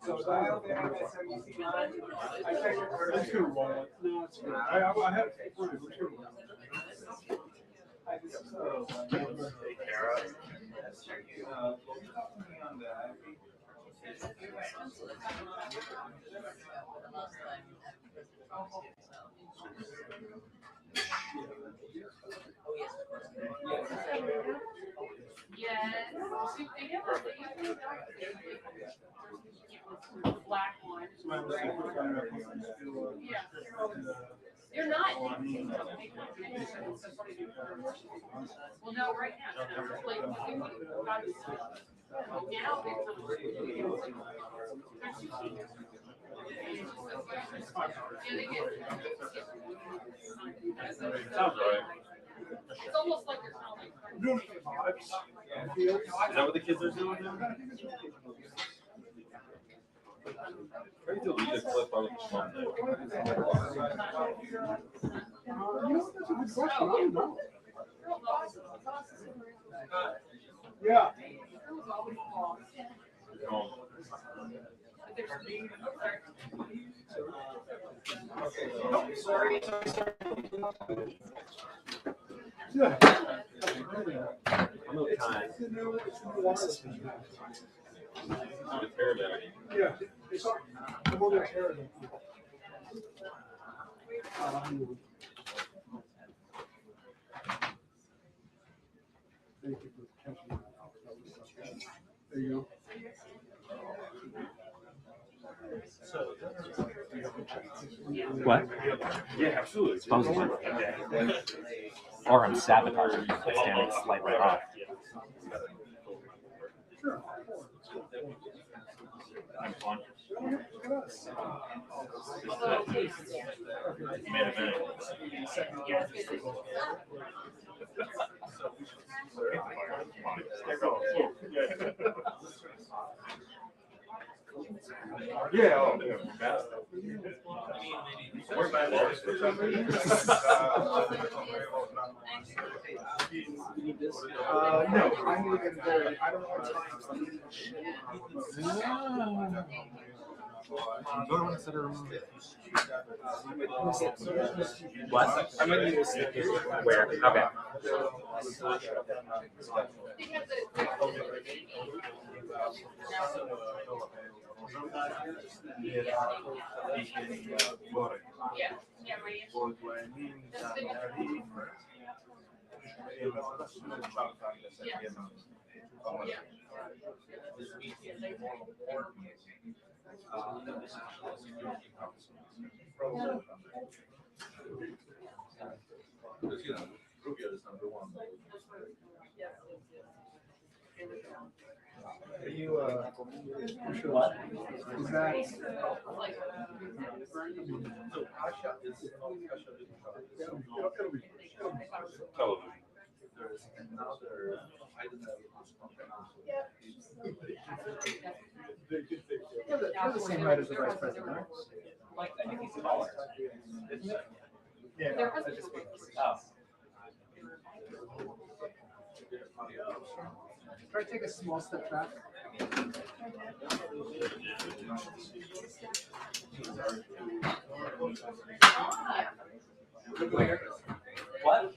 So dial there at SMC9. I checked your card. That's too long. No, it's good. I had it for you. I just Take care of. on that. Yes. The black one. Yeah. You're not. Well, no, right now. Like, now Sounds right. it's almost like it's not like. Is that what the kids are doing now? Try to delete a clip on Monday. That's a good question. I don't know. Yeah. Yeah. I'm okay. Yeah. I'm on that hair. Thank you for catching that. There you go. What? Yeah, absolutely. Supposedly. Or I'm sabotaging you by standing slightly off. I'm fun. Yeah, oh, yeah. We're by Lars for some reason. No, I'm even there. I don't know what's What? I'm gonna use it. Where? Okay. Are you What? is that Television. they're the same height as the vice president, right? I think he's taller. Yeah, no, I just Oh. try to take a small step back. Look later. What?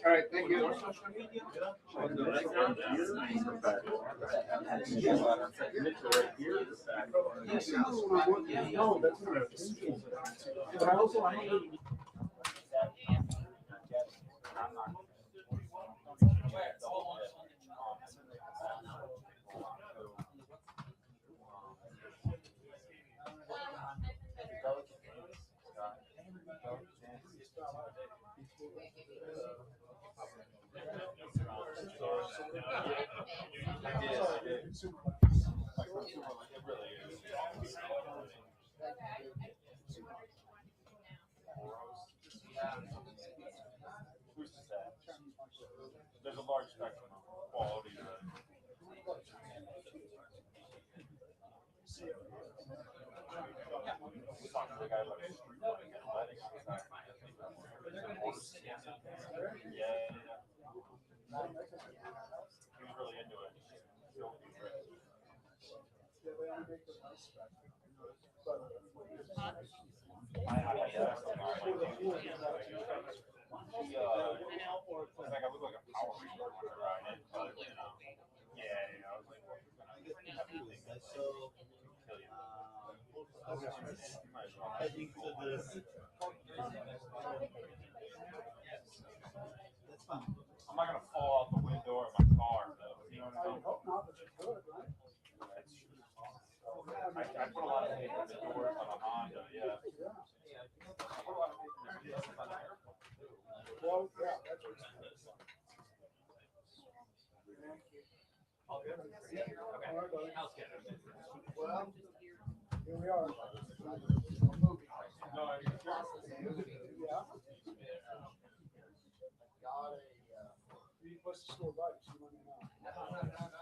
All right, thank you. No, that's not a thing. But I also, I don't know. There's a large spectrum of quality. He was really into it. make the nice spec. But Like I look like a Power Ranger when I ride it, but yeah, I was like, well, you're gonna kill you. Might as well. I'm not gonna fall out the window of my car, though. You know what I I mean? hope not, but you could, right? I put a lot of faith in the doors on a Honda, yeah. Yeah. I put a lot of faith in the doors on the airport, too. Well, yeah, that's what it's. All right, buddy. Well, here we are. No, I mean, Yeah. What's the store bike? You want to know?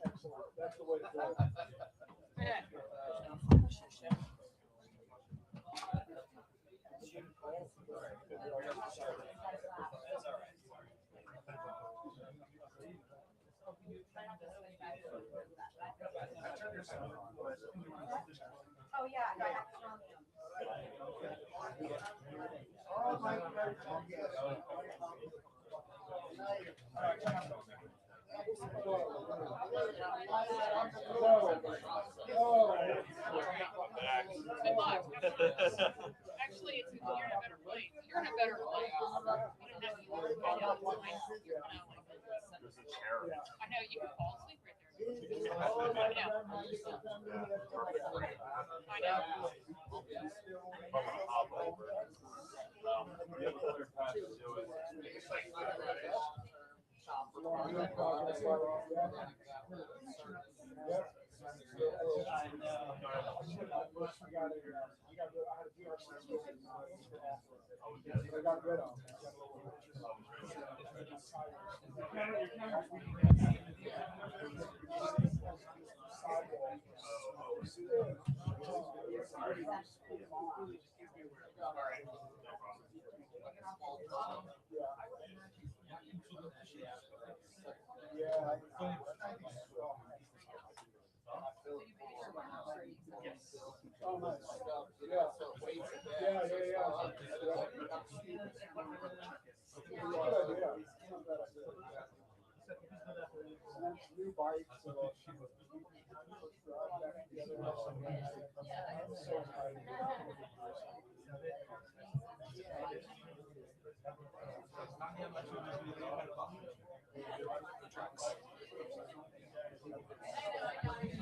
Excellent. That's the way to do it. Oh, yeah. Oh, my God. Good luck. Actually, you're in a better place. You're in a better place. You don't have to look at the other side. You're kind of like this. there's a chair. I know you can fall asleep right there. I know. If I'm gonna hop over it. The other path to do it. I got rid of. Oh, nice. Yeah. Yeah. Good idea. Not bad idea. And then new bikes, so let's drive back together. So excited.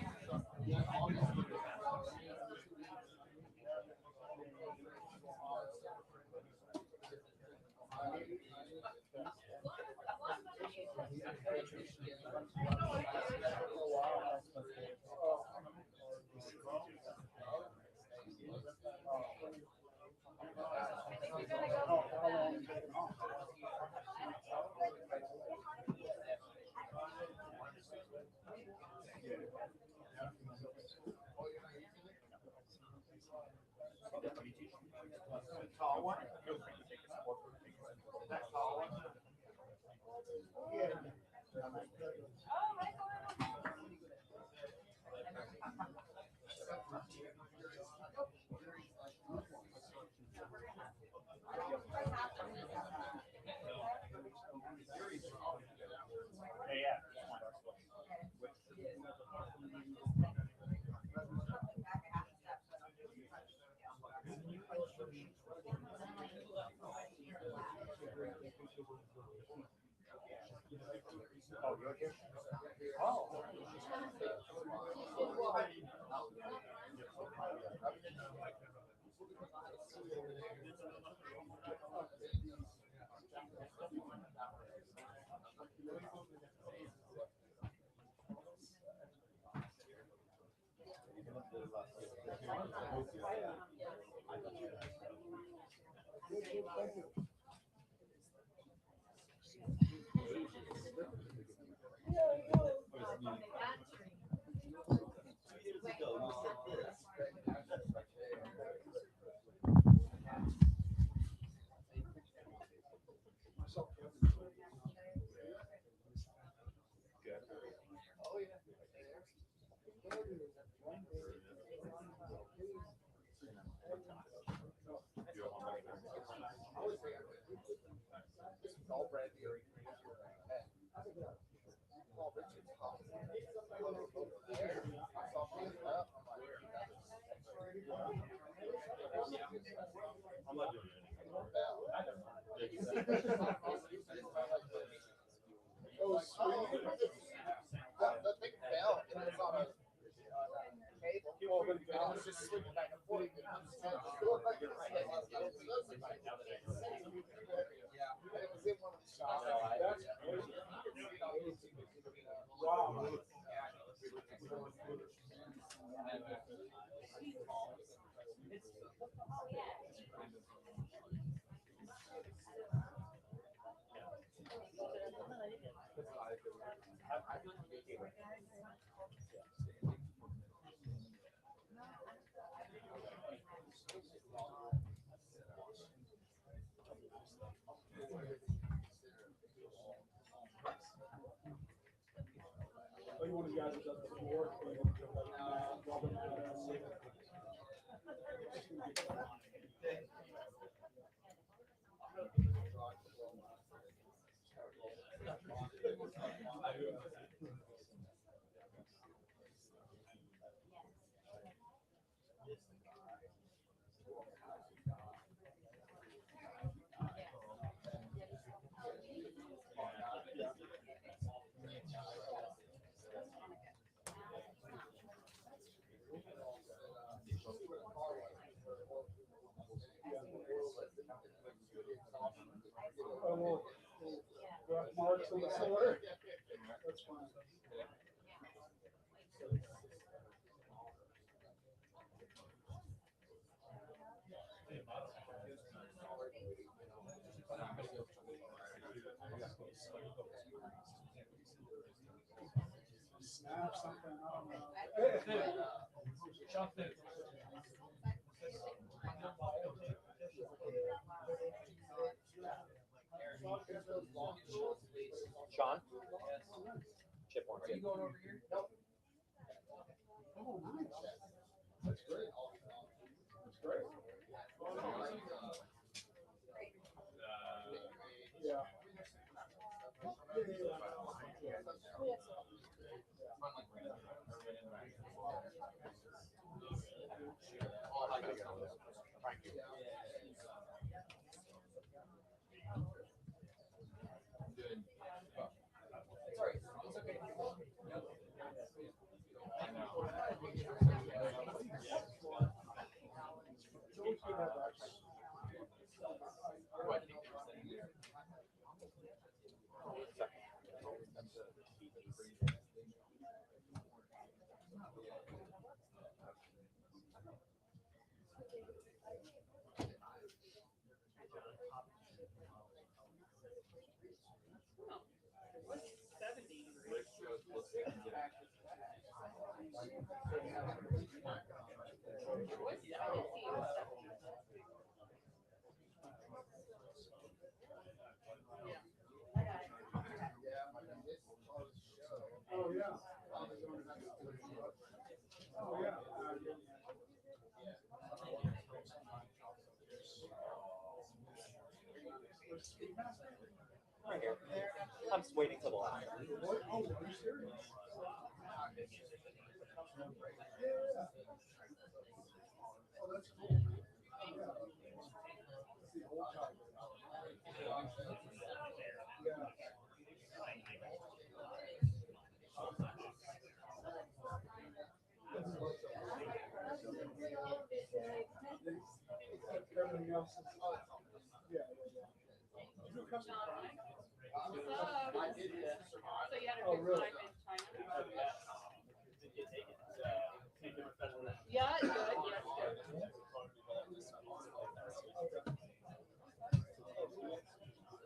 Tall one? That tall one? Yeah. Oh, you're here? Oh. I'm not doing anything. Oh, sweet. That thing fell and it's on a table. Oh, but I was just swinging back and forth. It was in one of the shots. Wow. Oh, you one of the guys that does the floor? Oh, well, marks on the floor. That's fine. Snap something, I don't know. Sean? Chip one. Are you going over here? Nope. Oh, nice. That's great. That's great. Yeah. Sorry, it's okay. What's 70? What's 70? Oh, yeah. Oh, yeah. Right here. I'm just waiting till the last. What? Oh, are you serious? Yeah. Oh, that's cool. Yeah. It's the old type. Yeah. Everything else is, yeah, yeah, yeah. You come to What's up? So you had a Oh, good really? time in China? Yeah, it's good. Yes, good.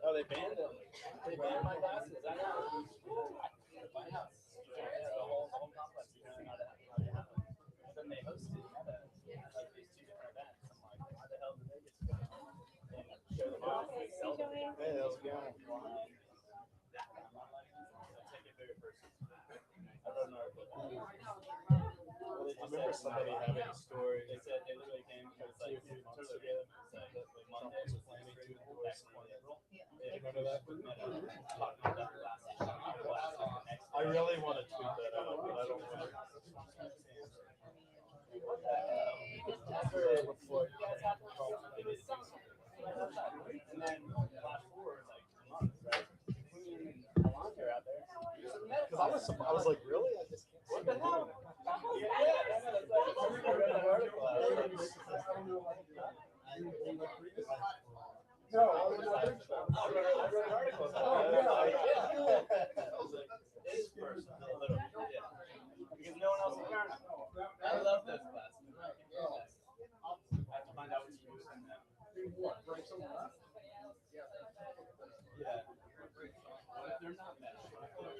Oh, they banned them. They banned my glasses. I know. My house. Yeah, the whole complex. Then they hosted like these two different events. I'm like, how the hell did they get to go? And show them off. Hey, how's it going? Take it very personal. I wrote an article. somebody having a story. They said they literally came because like totally random. It was like Monday was planning to back in April. They met up, talking about that last. I really want to tweet that out, but I don't want to. Before you guys have to call it is and then flash forward like a month, right? You're out there. Because I was like, really? I just can't. What the hell? Yeah, that's like, I read an article. No, I was not think so. I read an article. Oh, yeah. I was like, it is first, a little, yeah. Because no one else is learning. I love those classes. I have to find out what you use in them. What, break someone up? Yeah. What if they're not meant? Oh,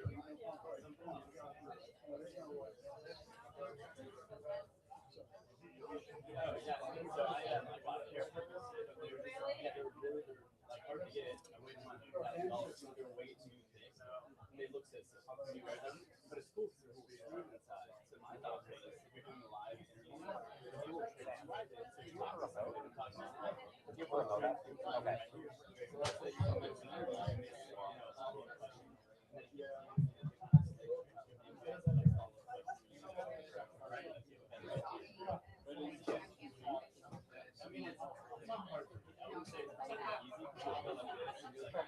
yeah. So I bought a pair for this. They were really like hard to get. I waited $1,000. They were way too thick. They look so you wear them, but it's cool because it's extreme inside. So my thought was, if you're doing a live interview, you will translate it to talk about it and talk about it. You will know that. Okay. So let's say you come into an interview and you know, all the questions. I mean, it's not hard. I wouldn't say it's easy. It's not like this. You're like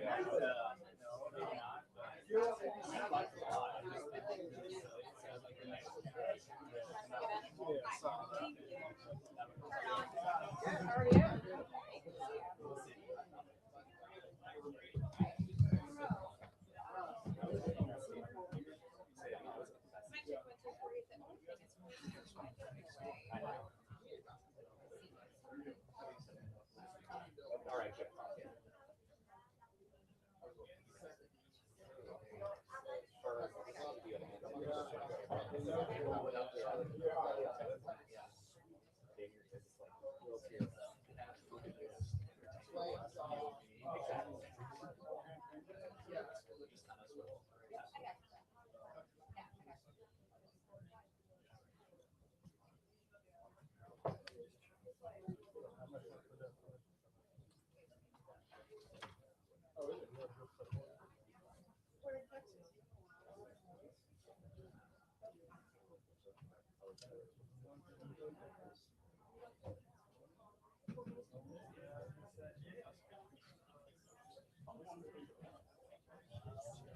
making it, you know, maybe not. But I like it a lot. I just think it's really silly. It sounds like the next generation. Already out. All right, good.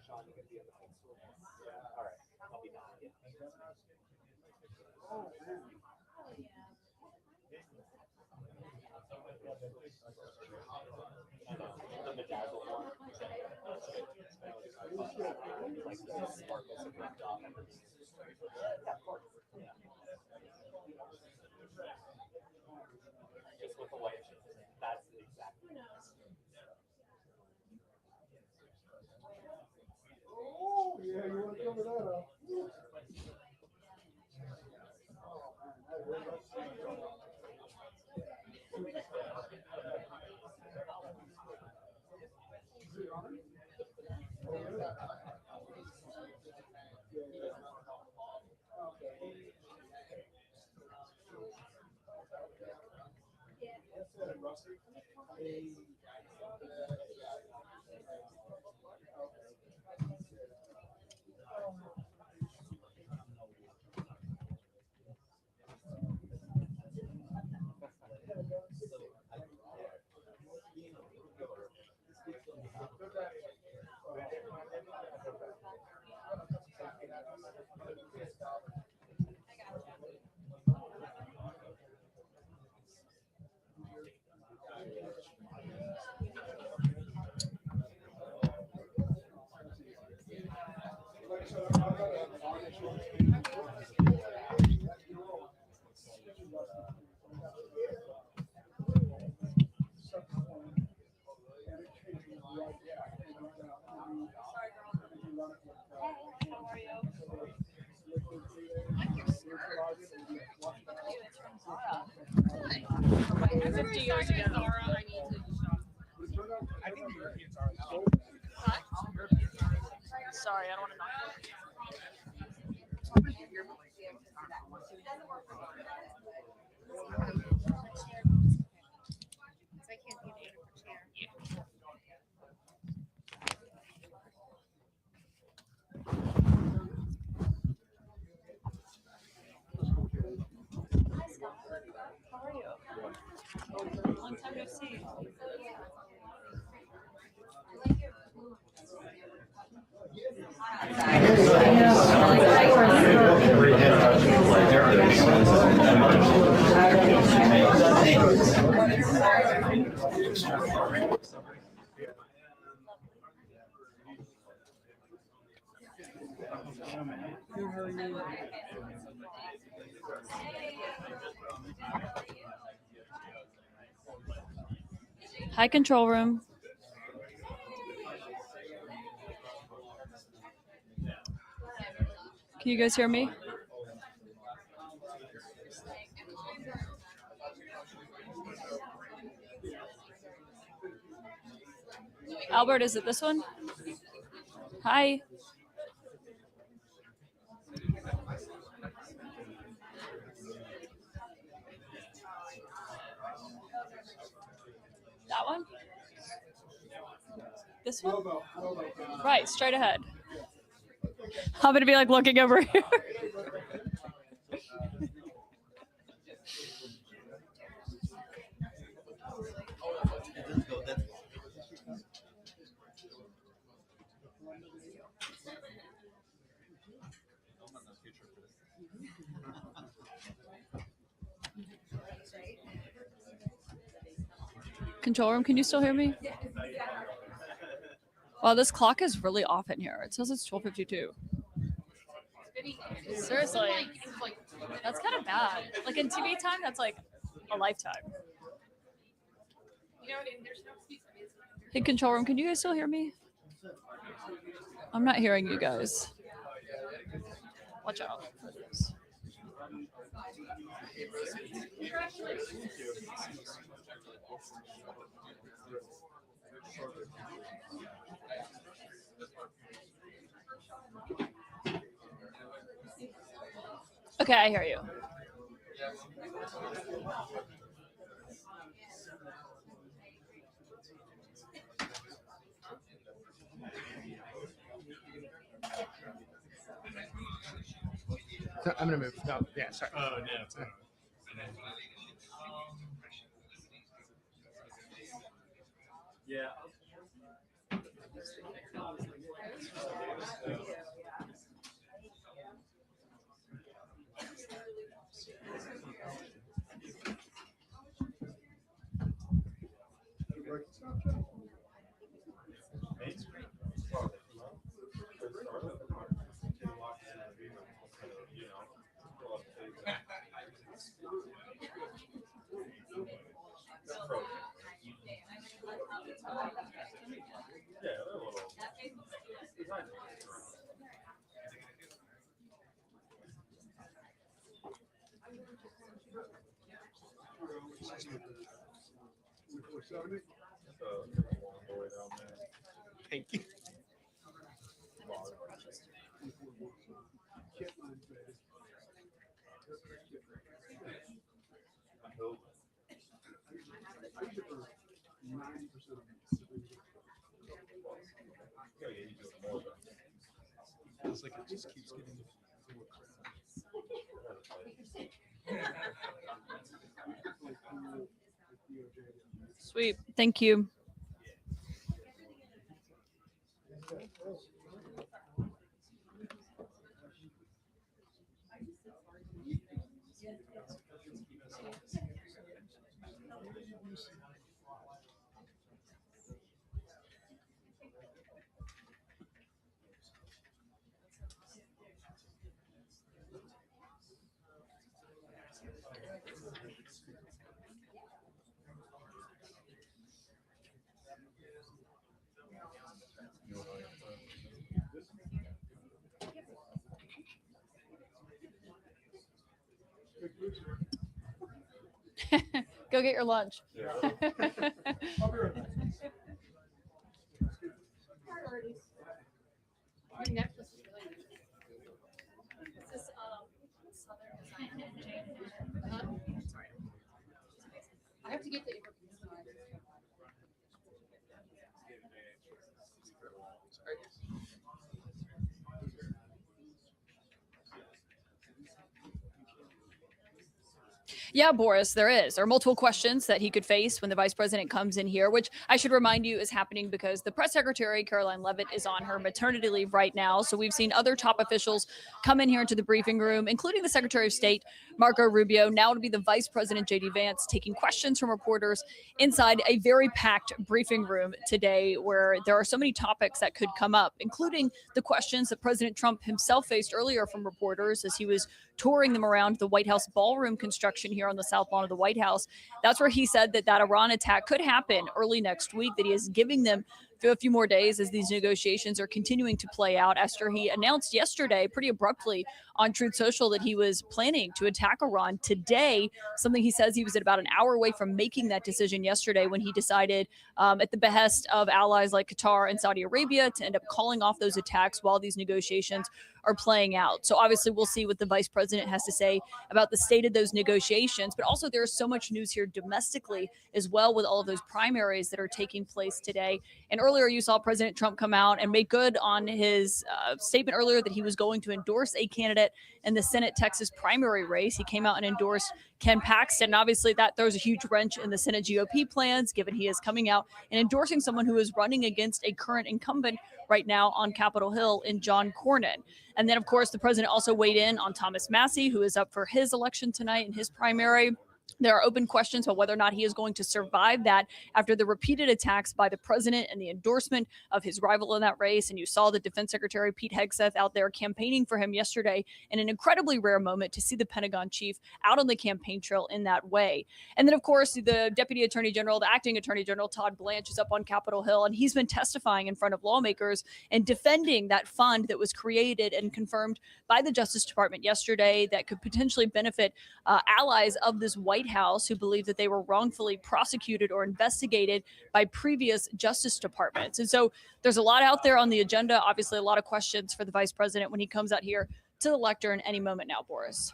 Sean, you could be on the phone. All right, I'll be back. Yeah. I know. The bedazzled one. Like the sparkles of the dog. Yeah, of course. Yeah. Just with the white. That's exactly. Oh, yeah, you want to cover that up? Hi. 50 years ago. Zara, I need to shop. I think the Europeans are now. Huh? Sorry, I don't want to knock you. Long time no see. Hi, control room. Can you guys hear me? Albert, is it this one? Hi. That one? This one? Right, straight ahead. I'm gonna be like looking over here. Control room, can you still hear me? Wow, this clock is really off in here. It says it's 12:52. Seriously, that's kind of bad. Like in TV time, that's like a lifetime. Hey, control room, can you guys still hear me? I'm not hearing you guys. Watch out for this. Okay, I hear you. So I'm gonna move. No, yeah, sorry. Oh, no, it's yeah. Thank you. It's like it just keeps getting. Sweet. Thank you. Go get your lunch. I have to get the. Yeah, Boris, there is. There are multiple questions that he could face when the vice president comes in here, which I should remind you is happening because the press secretary, Caroline Leavitt, is on her maternity leave right now. So we've seen other top officials come in here into the briefing room, including the Secretary of State, Marco Rubio. Now it'll be the Vice President JD Vance taking questions from reporters inside a very packed briefing room today where there are so many topics that could come up, including the questions that President Trump himself faced earlier from reporters as he was touring them around the White House ballroom construction here on the South Lawn of the White House. That's where he said that Iran attack could happen early next week, that he is giving them a few more days as these negotiations are continuing to play out after he announced yesterday pretty abruptly on Truth Social that he was planning to attack Iran today, something he says he was at about an hour away from making that decision yesterday when he decided at the behest of allies like Qatar and Saudi Arabia to end up calling off those attacks while these negotiations are playing out. So obviously we'll see what the vice president has to say about the state of those negotiations, but also there is so much news here domestically as well with all of those primaries that are taking place today. And earlier you saw President Trump come out and make good on his statement earlier that he was going to endorse a candidate in the Senate Texas primary race. He came out and endorsed Ken Paxton. And obviously that throws a huge wrench in the Senate GOP plans, given he is coming out and endorsing someone who is running against a current incumbent right now on Capitol Hill in John Cornyn. And then, of course, the president also weighed in on Thomas Massie, who is up for his election tonight in his primary. There are open questions about whether or not he is going to survive that after the repeated attacks by the president and the endorsement of his rival in that race. And you saw the Defense Secretary Pete Hegseth out there campaigning for him yesterday in an incredibly rare moment to see the Pentagon chief out on the campaign trail in that way. And then, of course, the Deputy Attorney General, the Acting Attorney General, Todd Blanche, is up on Capitol Hill, and he's been testifying in front of lawmakers and defending that fund that was created and confirmed by the Justice Department yesterday that could potentially benefit allies of this White House who believe that they were wrongfully prosecuted or investigated by previous Justice Departments. And so there's a lot out there on the agenda, obviously a lot of questions for the vice president when he comes out here to the lectern any moment now, Boris.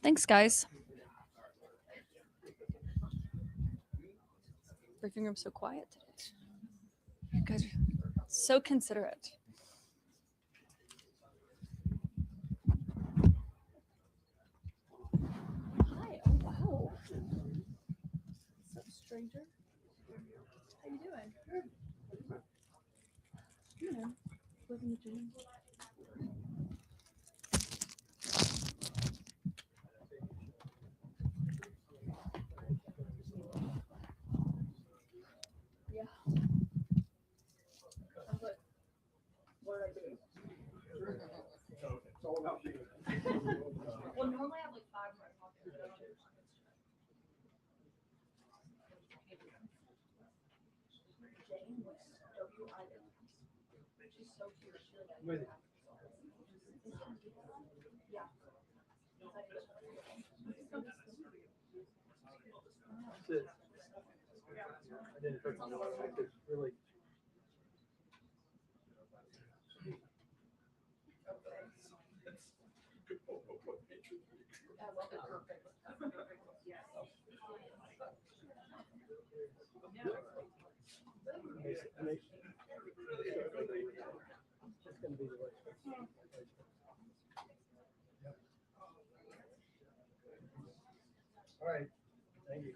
Thanks, guys. Briefing room so quiet today. You guys are so considerate. Hi. Oh wow. What's up, stranger? How you doing? You know, living the dream. Yeah. What did I do? It's all about me. Well, normally I have like 5 in my pocket. With it. Sit. I didn't hurt myself. I could really. It's gonna be the right. All right. Thank you.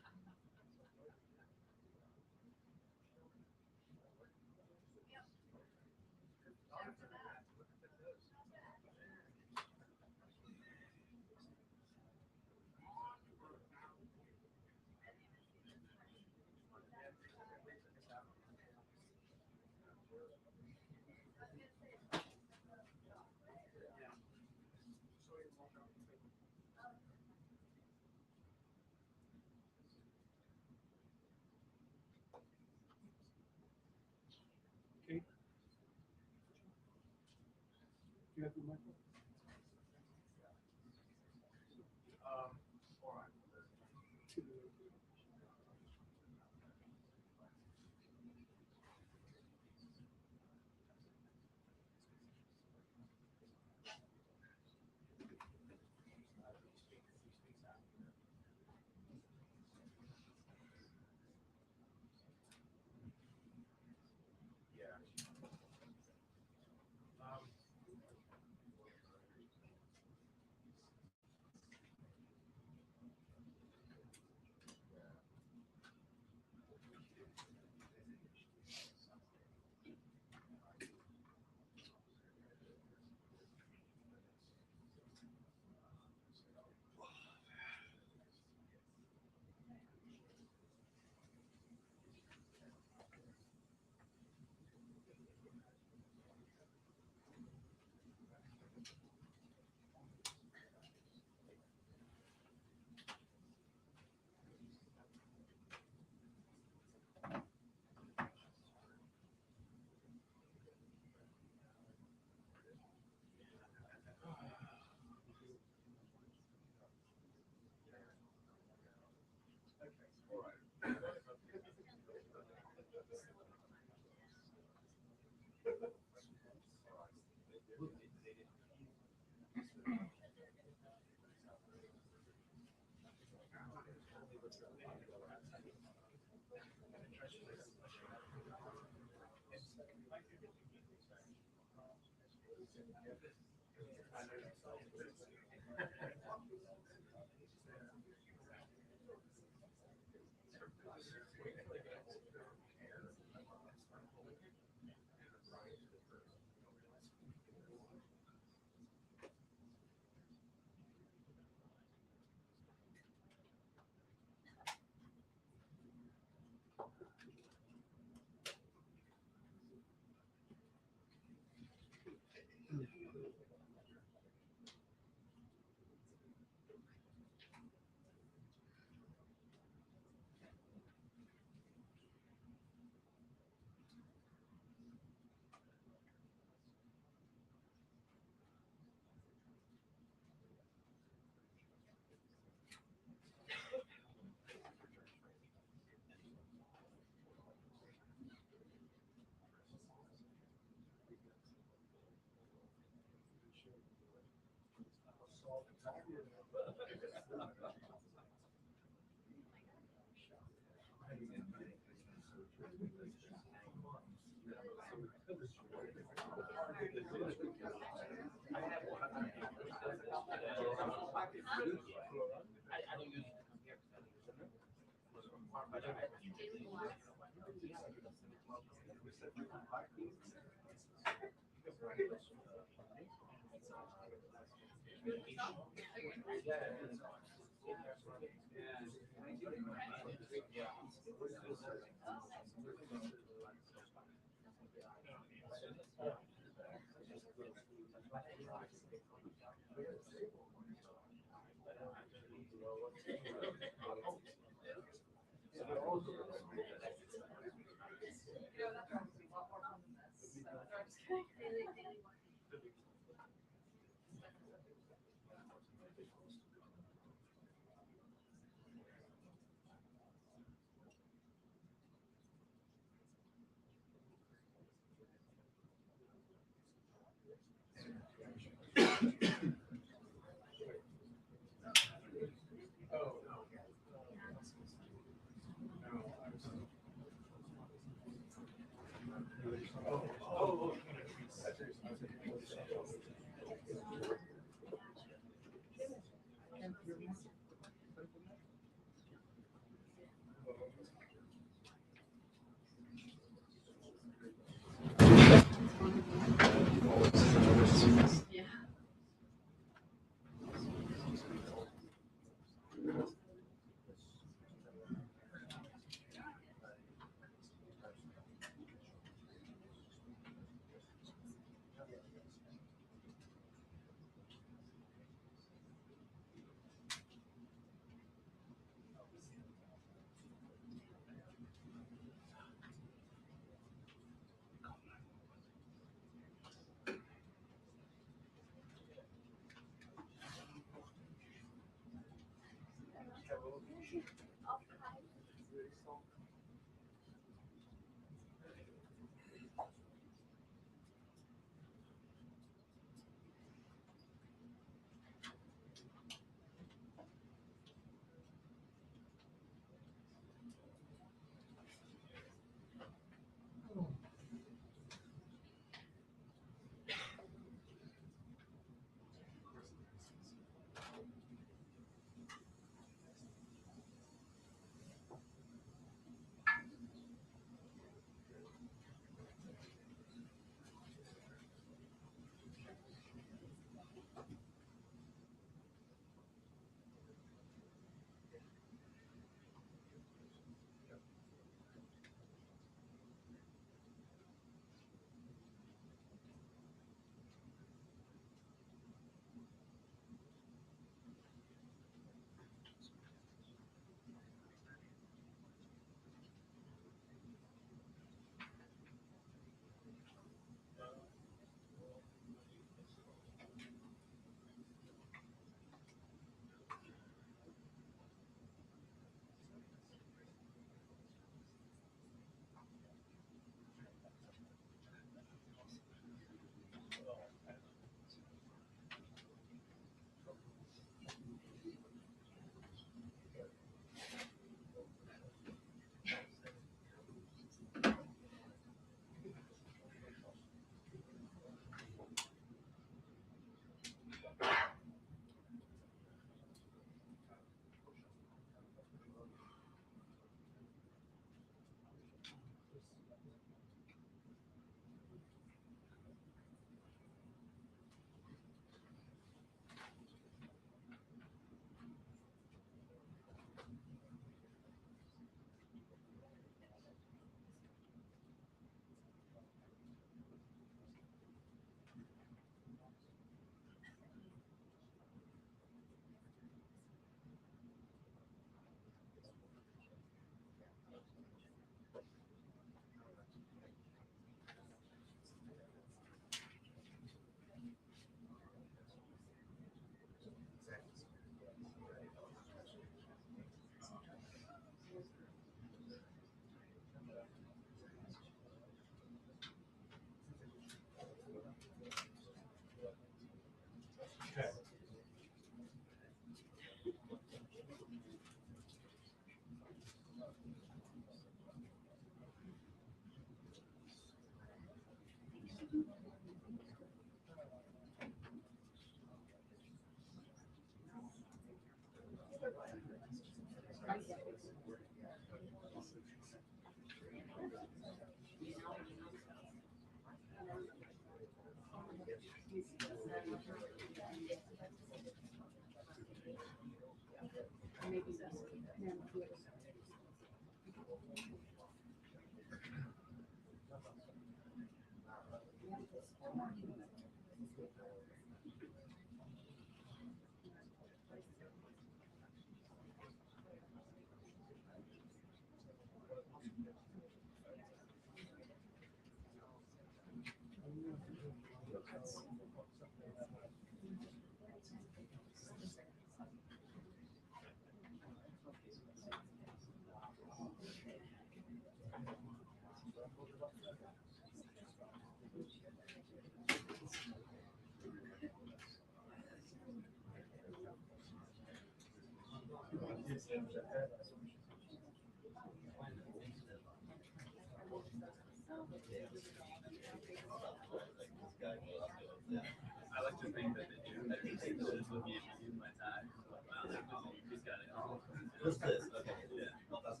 I like to think that they do. I think that this would be in my time. Wow, he's got it all. What's this? Okay. Yeah. Well, that's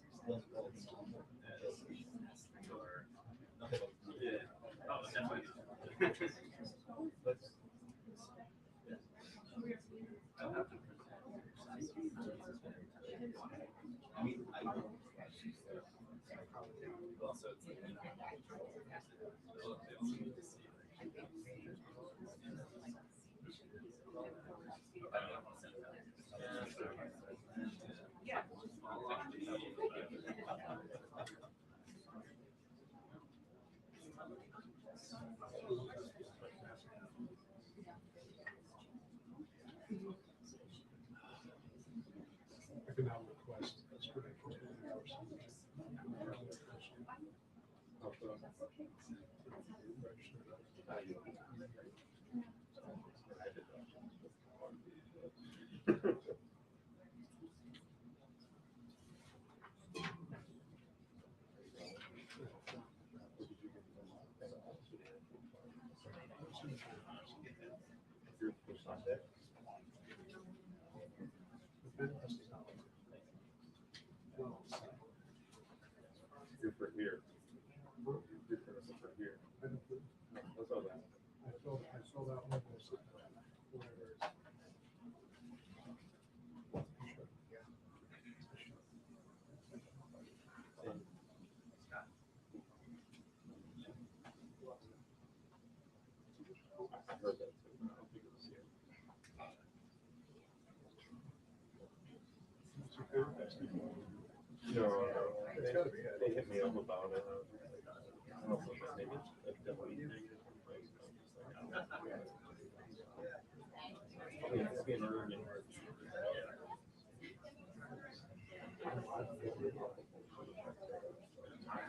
Or, okay. yeah. Oh, definitely. I mean, Also, it's like, here. This is right here. What's all that? I saw that one. Whatever. I heard that too. I don't think it was here. No, they hit me up about it. I don't know if it was maybe a definitely negative. It's being urgent.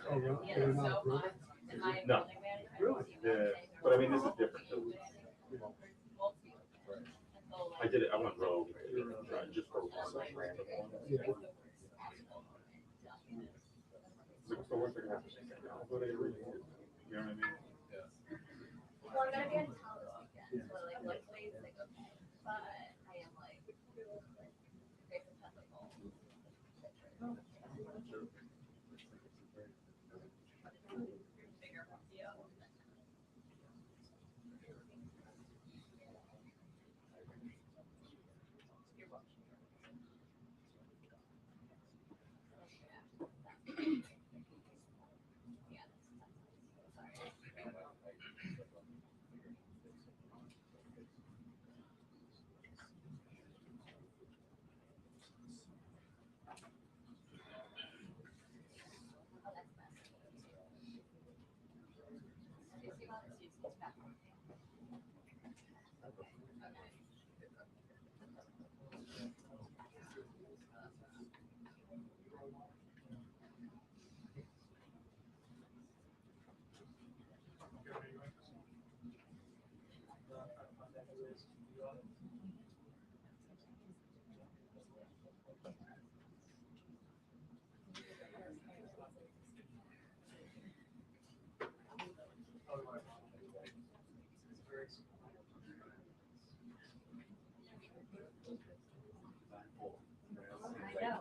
Oh, really? They're not approved? No. Really? Yeah. But I mean, this is different too. I did it, I went rogue. Just for one random one. Yeah. So what's it gonna happen? What are they reading? You know what I mean? Well, I'm gonna be in town this weekend, so like luckily it's like okay, but I am like very susceptible. I know.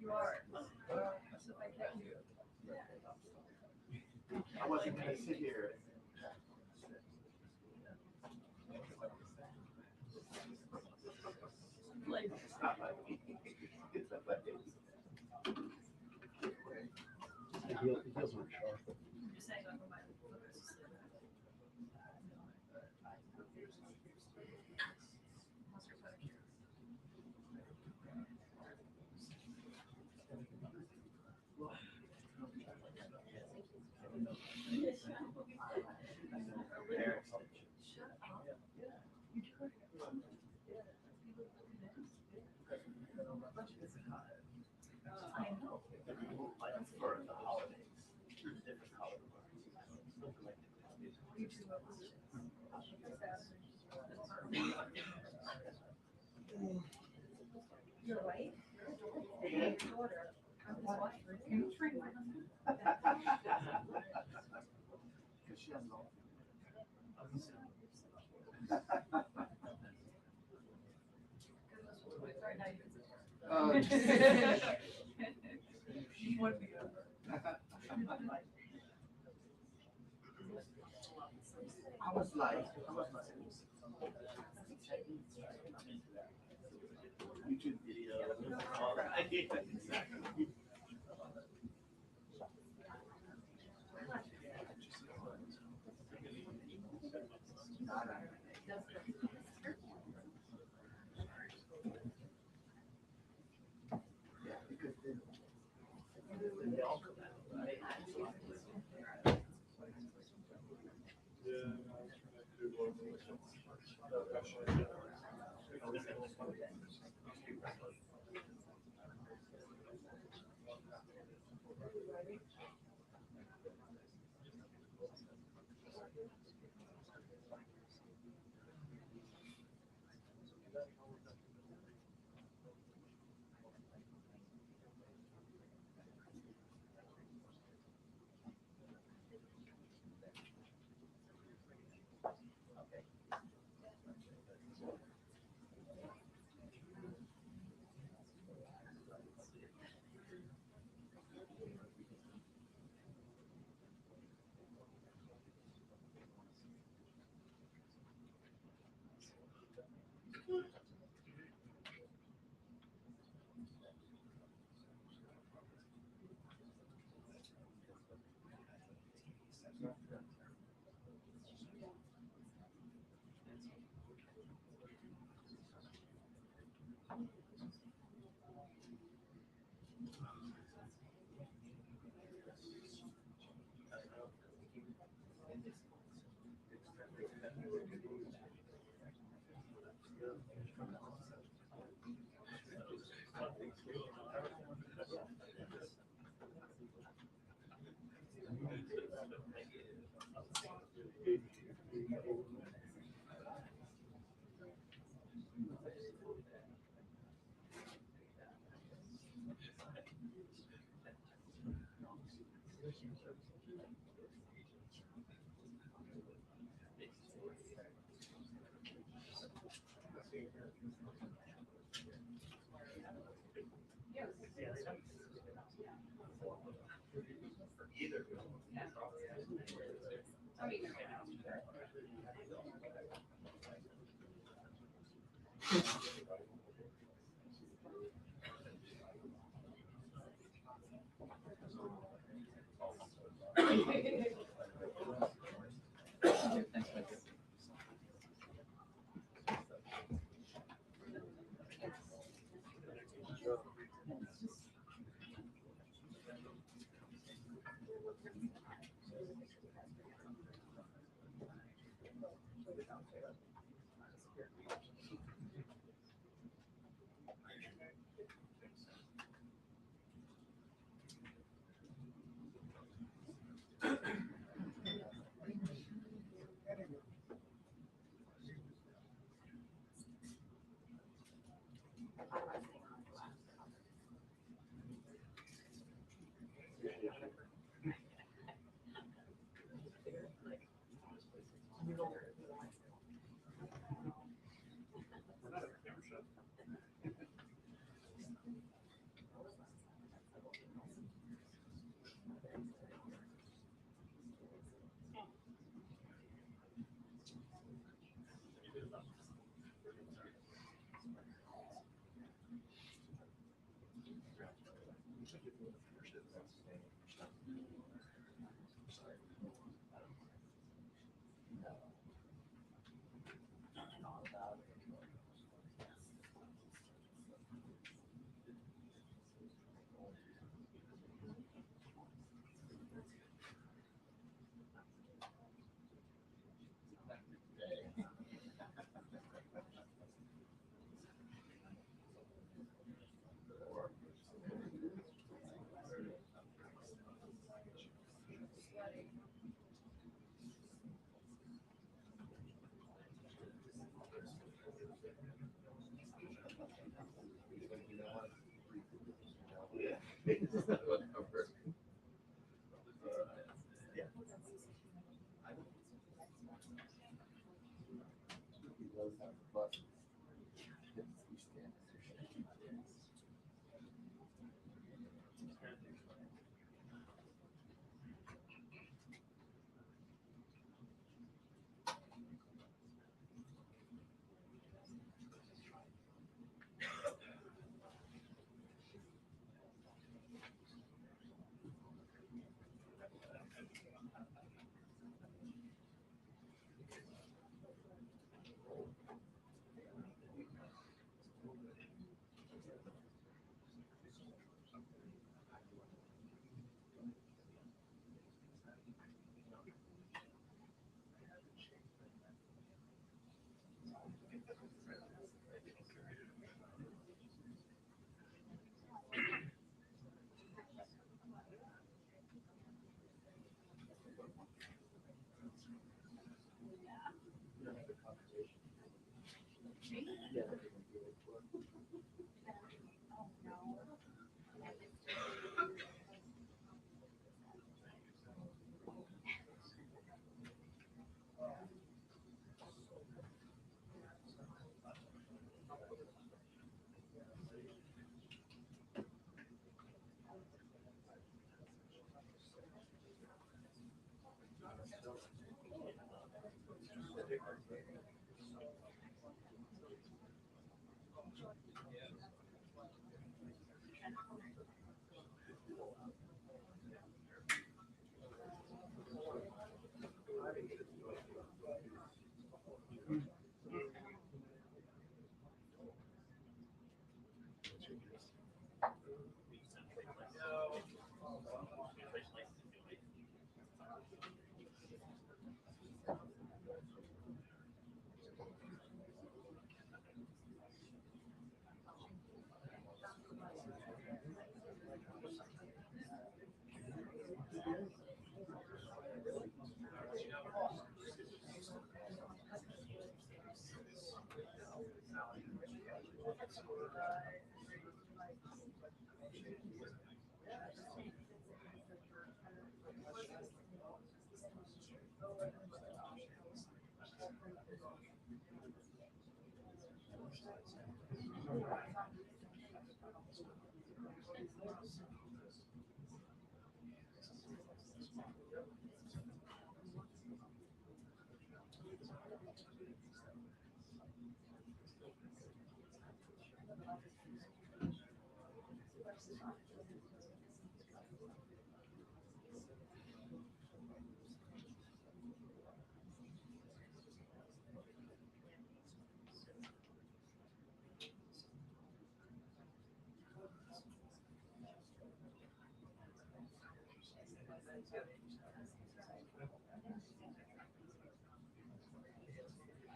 You are. I wasn't gonna sit here. It's not like me. It's not like me. The heels are sharp. For the holidays, different color. You're right. Because she has all. I was like, YouTube video. All right. Exactly.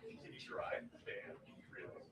Did you try? Man, really?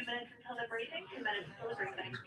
Minutes until the briefing, 2 minutes until the briefing.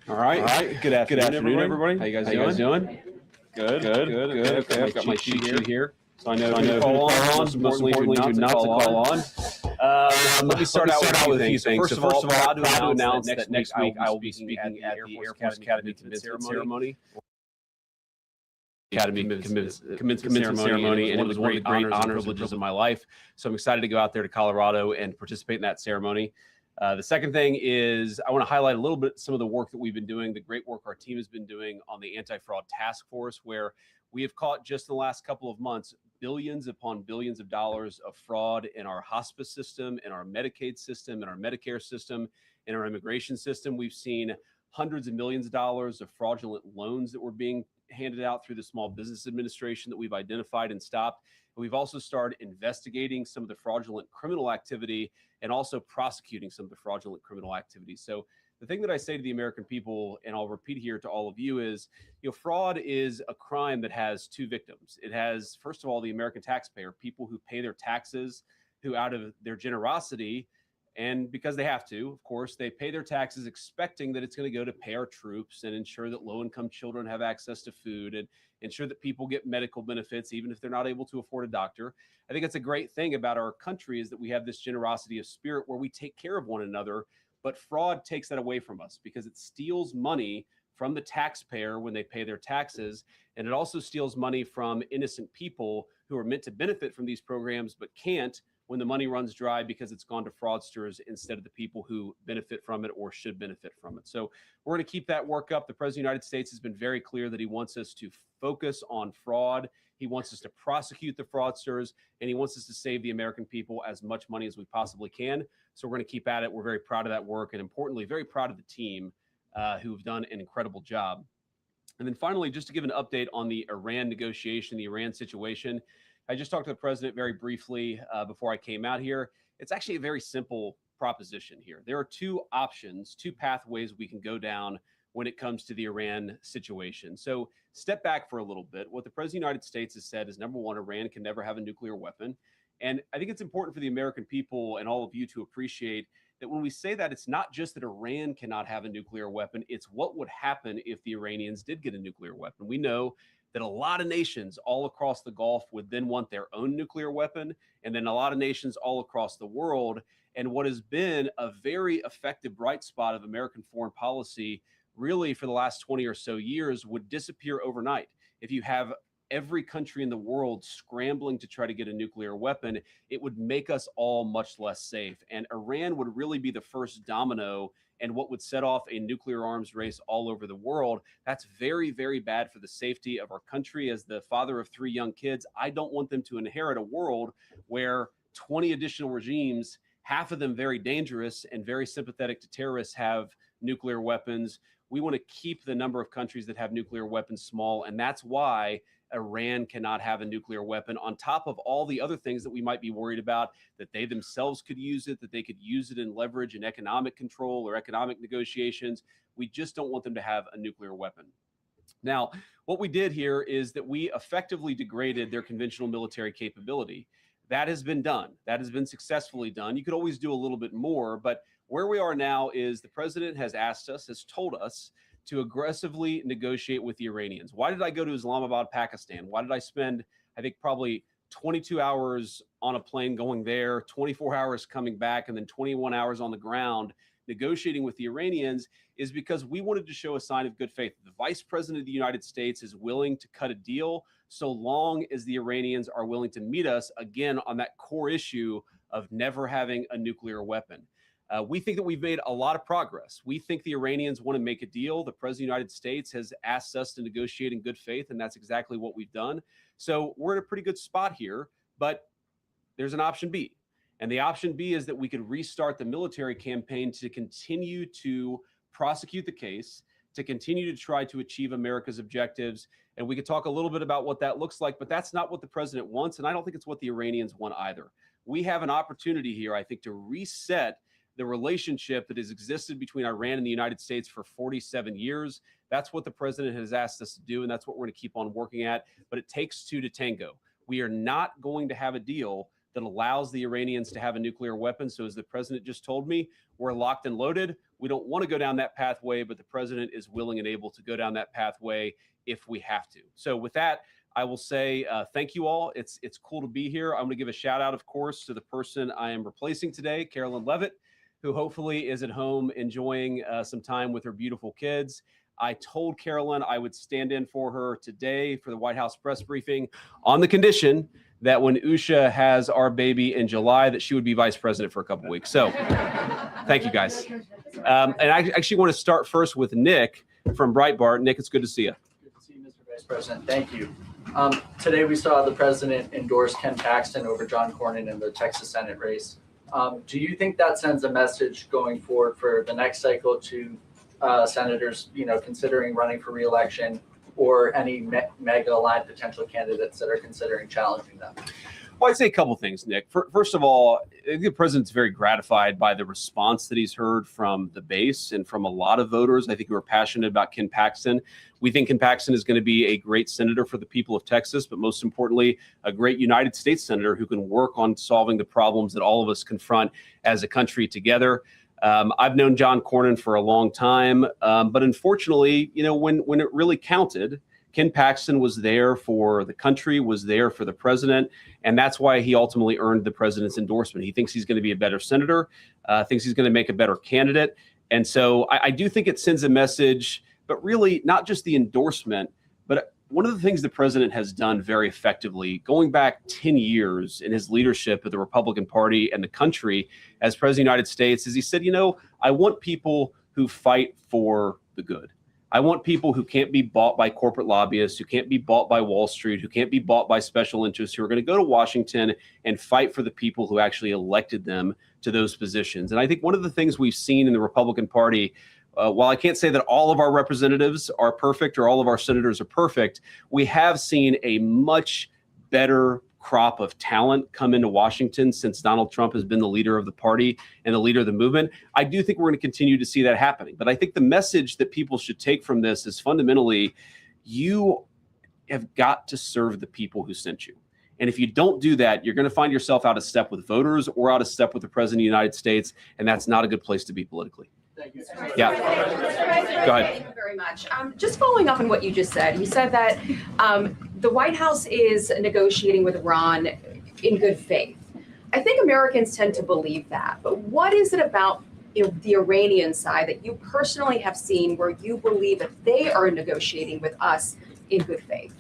All right. Good afternoon, everybody. How you guys doing? Good. Okay, I've got my cheat sheet here. So I know who to call on. Most importantly, who not to call on. Let me start out with a few things. First of all, proud to announce that next week I will be speaking at the Air Force Academy commencement ceremony. Academy commencement ceremony, and it was one of the great honors and privileges of my life. So I'm excited to go out there to Colorado and participate in that ceremony. The second thing is I want to highlight a little bit some of the work that we've been doing, the great work our team has been doing on the anti-fraud task force, where we have caught just in the last couple of months billions upon billions of dollars of fraud in our hospice system, in our Medicaid system, in our Medicare system, in our immigration system. We've seen hundreds of millions of dollars of fraudulent loans that were being handed out through the Small Business Administration that we've identified and stopped. We've also started investigating some of the fraudulent criminal activity and also prosecuting some of the fraudulent criminal activity. So the thing that I say to the American people, and I'll repeat here to all of you, is, fraud is a crime that has two victims. It has, first of all, the American taxpayer, people who pay their taxes, who out of their generosity, and because they have to, of course, they pay their taxes expecting that it's going to go to pay our troops and ensure that low-income children have access to food and ensure that people get medical benefits, even if they're not able to afford a doctor. I think it's a great thing about our country is that we have this generosity of spirit where we take care of one another, but fraud takes that away from us because it steals money from the taxpayer when they pay their taxes, and it also steals money from innocent people who are meant to benefit from these programs but can't when the money runs dry because it's gone to fraudsters instead of the people who benefit from it or should benefit from it. So we're going to keep that work up. The President of the United States has been very clear that he wants us to focus on fraud. He wants us to prosecute the fraudsters, and he wants us to save the American people as much money as we possibly can. So we're going to keep at it. We're very proud of that work, and importantly, very proud of the team who've done an incredible job. And then finally, just to give an update on the Iran negotiation, the Iran situation, I just talked to the president very briefly before I came out here. It's actually a very simple proposition here. There are two options, two pathways we can go down when it comes to the Iran situation. So step back for a little bit. What the President of the United States has said is, number one, Iran can never have a nuclear weapon. And I think it's important for the American people and all of you to appreciate that when we say that, it's not just that Iran cannot have a nuclear weapon, it's what would happen if the Iranians did get a nuclear weapon. We know that a lot of nations all across the Gulf would then want their own nuclear weapon, and then a lot of nations all across the world. And what has been a very effective bright spot of American foreign policy really for the last 20 or so years would disappear overnight. If you have every country in the world scrambling to try to get a nuclear weapon, it would make us all much less safe. And Iran would really be the first domino and what would set off a nuclear arms race all over the world. That's very, very bad for the safety of our country. As the father of 3 young kids, I don't want them to inherit a world where 20 additional regimes, half of them very dangerous and very sympathetic to terrorists, have nuclear weapons. We want to keep the number of countries that have nuclear weapons small, and that's why Iran cannot have a nuclear weapon, on top of all the other things that we might be worried about, that they themselves could use it, that they could use it in leverage and economic control or economic negotiations. We just don't want them to have a nuclear weapon. Now, what we did here is that we effectively degraded their conventional military capability. That has been done. That has been successfully done. You could always do a little bit more, but where we are now is the president has asked us, has told us to aggressively negotiate with the Iranians. Why did I go to Islamabad, Pakistan? Why did I spend, I think, probably 22 hours on a plane going there, 24 hours coming back, and then 21 hours on the ground negotiating with the Iranians? Is because we wanted to show a sign of good faith. The Vice President of the United States is willing to cut a deal so long as the Iranians are willing to meet us again on that core issue of never having a nuclear weapon. We think that we've made a lot of progress. We think the Iranians want to make a deal. The President of the United States has asked us to negotiate in good faith, and that's exactly what we've done. So we're in a pretty good spot here, but there's an option B. And the option B is that we could restart the military campaign to continue to prosecute the case, to continue to try to achieve America's objectives. And we could talk a little bit about what that looks like, but that's not what the president wants. And I don't think it's what the Iranians want either. We have an opportunity here, I think, to reset the relationship that has existed between Iran and the United States for 47 years. That's what the president has asked us to do, and that's what we're going to keep on working at. But it takes two to tango. We are not going to have a deal that allows the Iranians to have a nuclear weapon. So as the president just told me, we're locked and loaded. We don't want to go down that pathway, but the president is willing and able to go down that pathway if we have to. So with that, I will say thank you all. It's cool to be here. I'm going to give a shout out, of course, to the person I am replacing today, Carolyn Levitt, who hopefully is at home enjoying some time with her beautiful kids. I told Carolyn I would stand in for her today for the White House press briefing on the condition that when Usha has our baby in July, that she would be vice president for a couple weeks. So thank you, guys. And I actually want to start first with Nick from Breitbart. Nick, it's good to see you. Good to see you, Mr. Vice President. Thank you. Today we saw the president endorse Ken Paxton over John Cornyn in the Texas Senate race. Do you think that sends a message going forward for the next cycle to senators, considering running for re-election, or any mega-aligned potential candidates that are considering challenging them? Well, I'd say a couple things, Nick. First of all, I think the president's very gratified by the response that he's heard from the base and from a lot of voters, I think, who are passionate about Ken Paxton. We think Ken Paxton is going to be a great senator for the people of Texas, but most importantly, a great United States senator who can work on solving the problems that all of us confront as a country together. I've known John Cornyn for a long time, but unfortunately, when it really counted, Ken Paxton was there for the country, was there for the president, and that's why he ultimately earned the president's endorsement. He thinks he's going to be a better senator, thinks he's going to make a better candidate. And so I do think it sends a message, but really not just the endorsement, but one of the things the president has done very effectively, going back 10 years in his leadership of the Republican Party and the country as president of the United States, is he said, I want people who fight for the good. I want people who can't be bought by corporate lobbyists, who can't be bought by Wall Street, who can't be bought by special interests, who are going to go to Washington and fight for the people who actually elected them to those positions. And I think one of the things we've seen in the Republican Party, while I can't say that all of our representatives are perfect or all of our senators are perfect, we have seen a much better crop of talent come into Washington since Donald Trump has been the leader of the party and the leader of the movement. I do think we're going to continue to see that happening. But I think the message that people should take from this is fundamentally, you have got to serve the people who sent you. And if you don't do that, you're going to find yourself out of step with voters or out of step with the president of the United States. And that's not a good place to be politically. Thank you. Yeah. Go ahead. Thank you very much. Just following up on what you just said, you said that the White House is negotiating with Iran in good faith. I think Americans tend to believe that, but what is it about the Iranian side that you personally have seen where you believe that they are negotiating with us in good faith?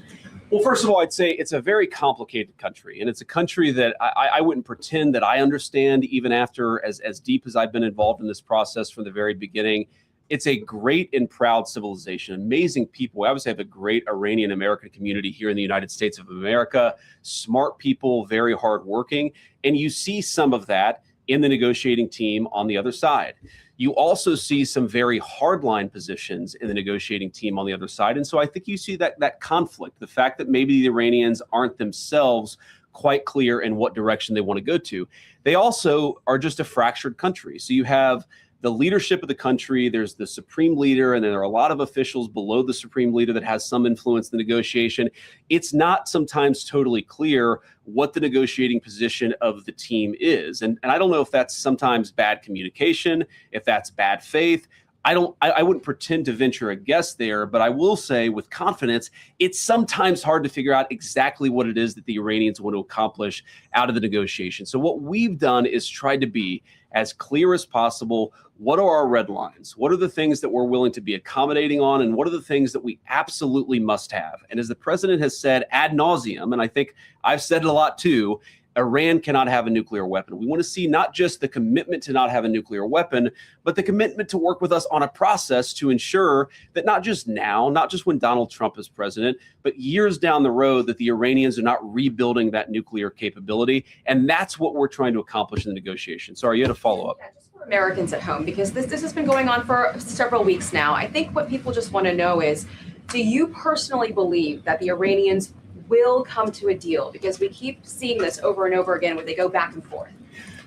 Well, first of all, I'd say it's a very complicated country, and it's a country that I wouldn't pretend that I understand, even after as deep as I've been involved in this process from the very beginning. It's a great and proud civilization, amazing people. We obviously have a great Iranian American community here in the United States of America, smart people, very hardworking, and you see some of that in the negotiating team on the other side. You also see some very hardline positions in the negotiating team on the other side. And so I think you see that conflict, the fact that maybe the Iranians aren't themselves quite clear in what direction they want to go to. They also are just a fractured country. So you have the leadership of the country, there's the supreme leader, and then there are a lot of officials below the supreme leader that has some influence in the negotiation. It's not sometimes totally clear what the negotiating position of the team is. And I don't know if that's sometimes bad communication, if that's bad faith. I wouldn't pretend to venture a guess there, but I will say with confidence, it's sometimes hard to figure out exactly what it is that the Iranians want to accomplish out of the negotiation. So what we've done is tried to be as clear as possible. What are our red lines? What are the things that we're willing to be accommodating on? And what are the things that we absolutely must have? And as the president has said ad nauseum, and I think I've said it a lot too, Iran cannot have a nuclear weapon. We want to see not just the commitment to not have a nuclear weapon, but the commitment to work with us on a process to ensure that not just now, not just when Donald Trump is president, but years down the road, that the Iranians are not rebuilding that nuclear capability. And that's what we're trying to accomplish in the negotiation. Sorry, you had a follow-up. Yeah, just for Americans at home, because this has been going on for several weeks now. I think what people just want to know is, do you personally believe that the Iranians will come to a deal? Because we keep seeing this over and over again where they go back and forth.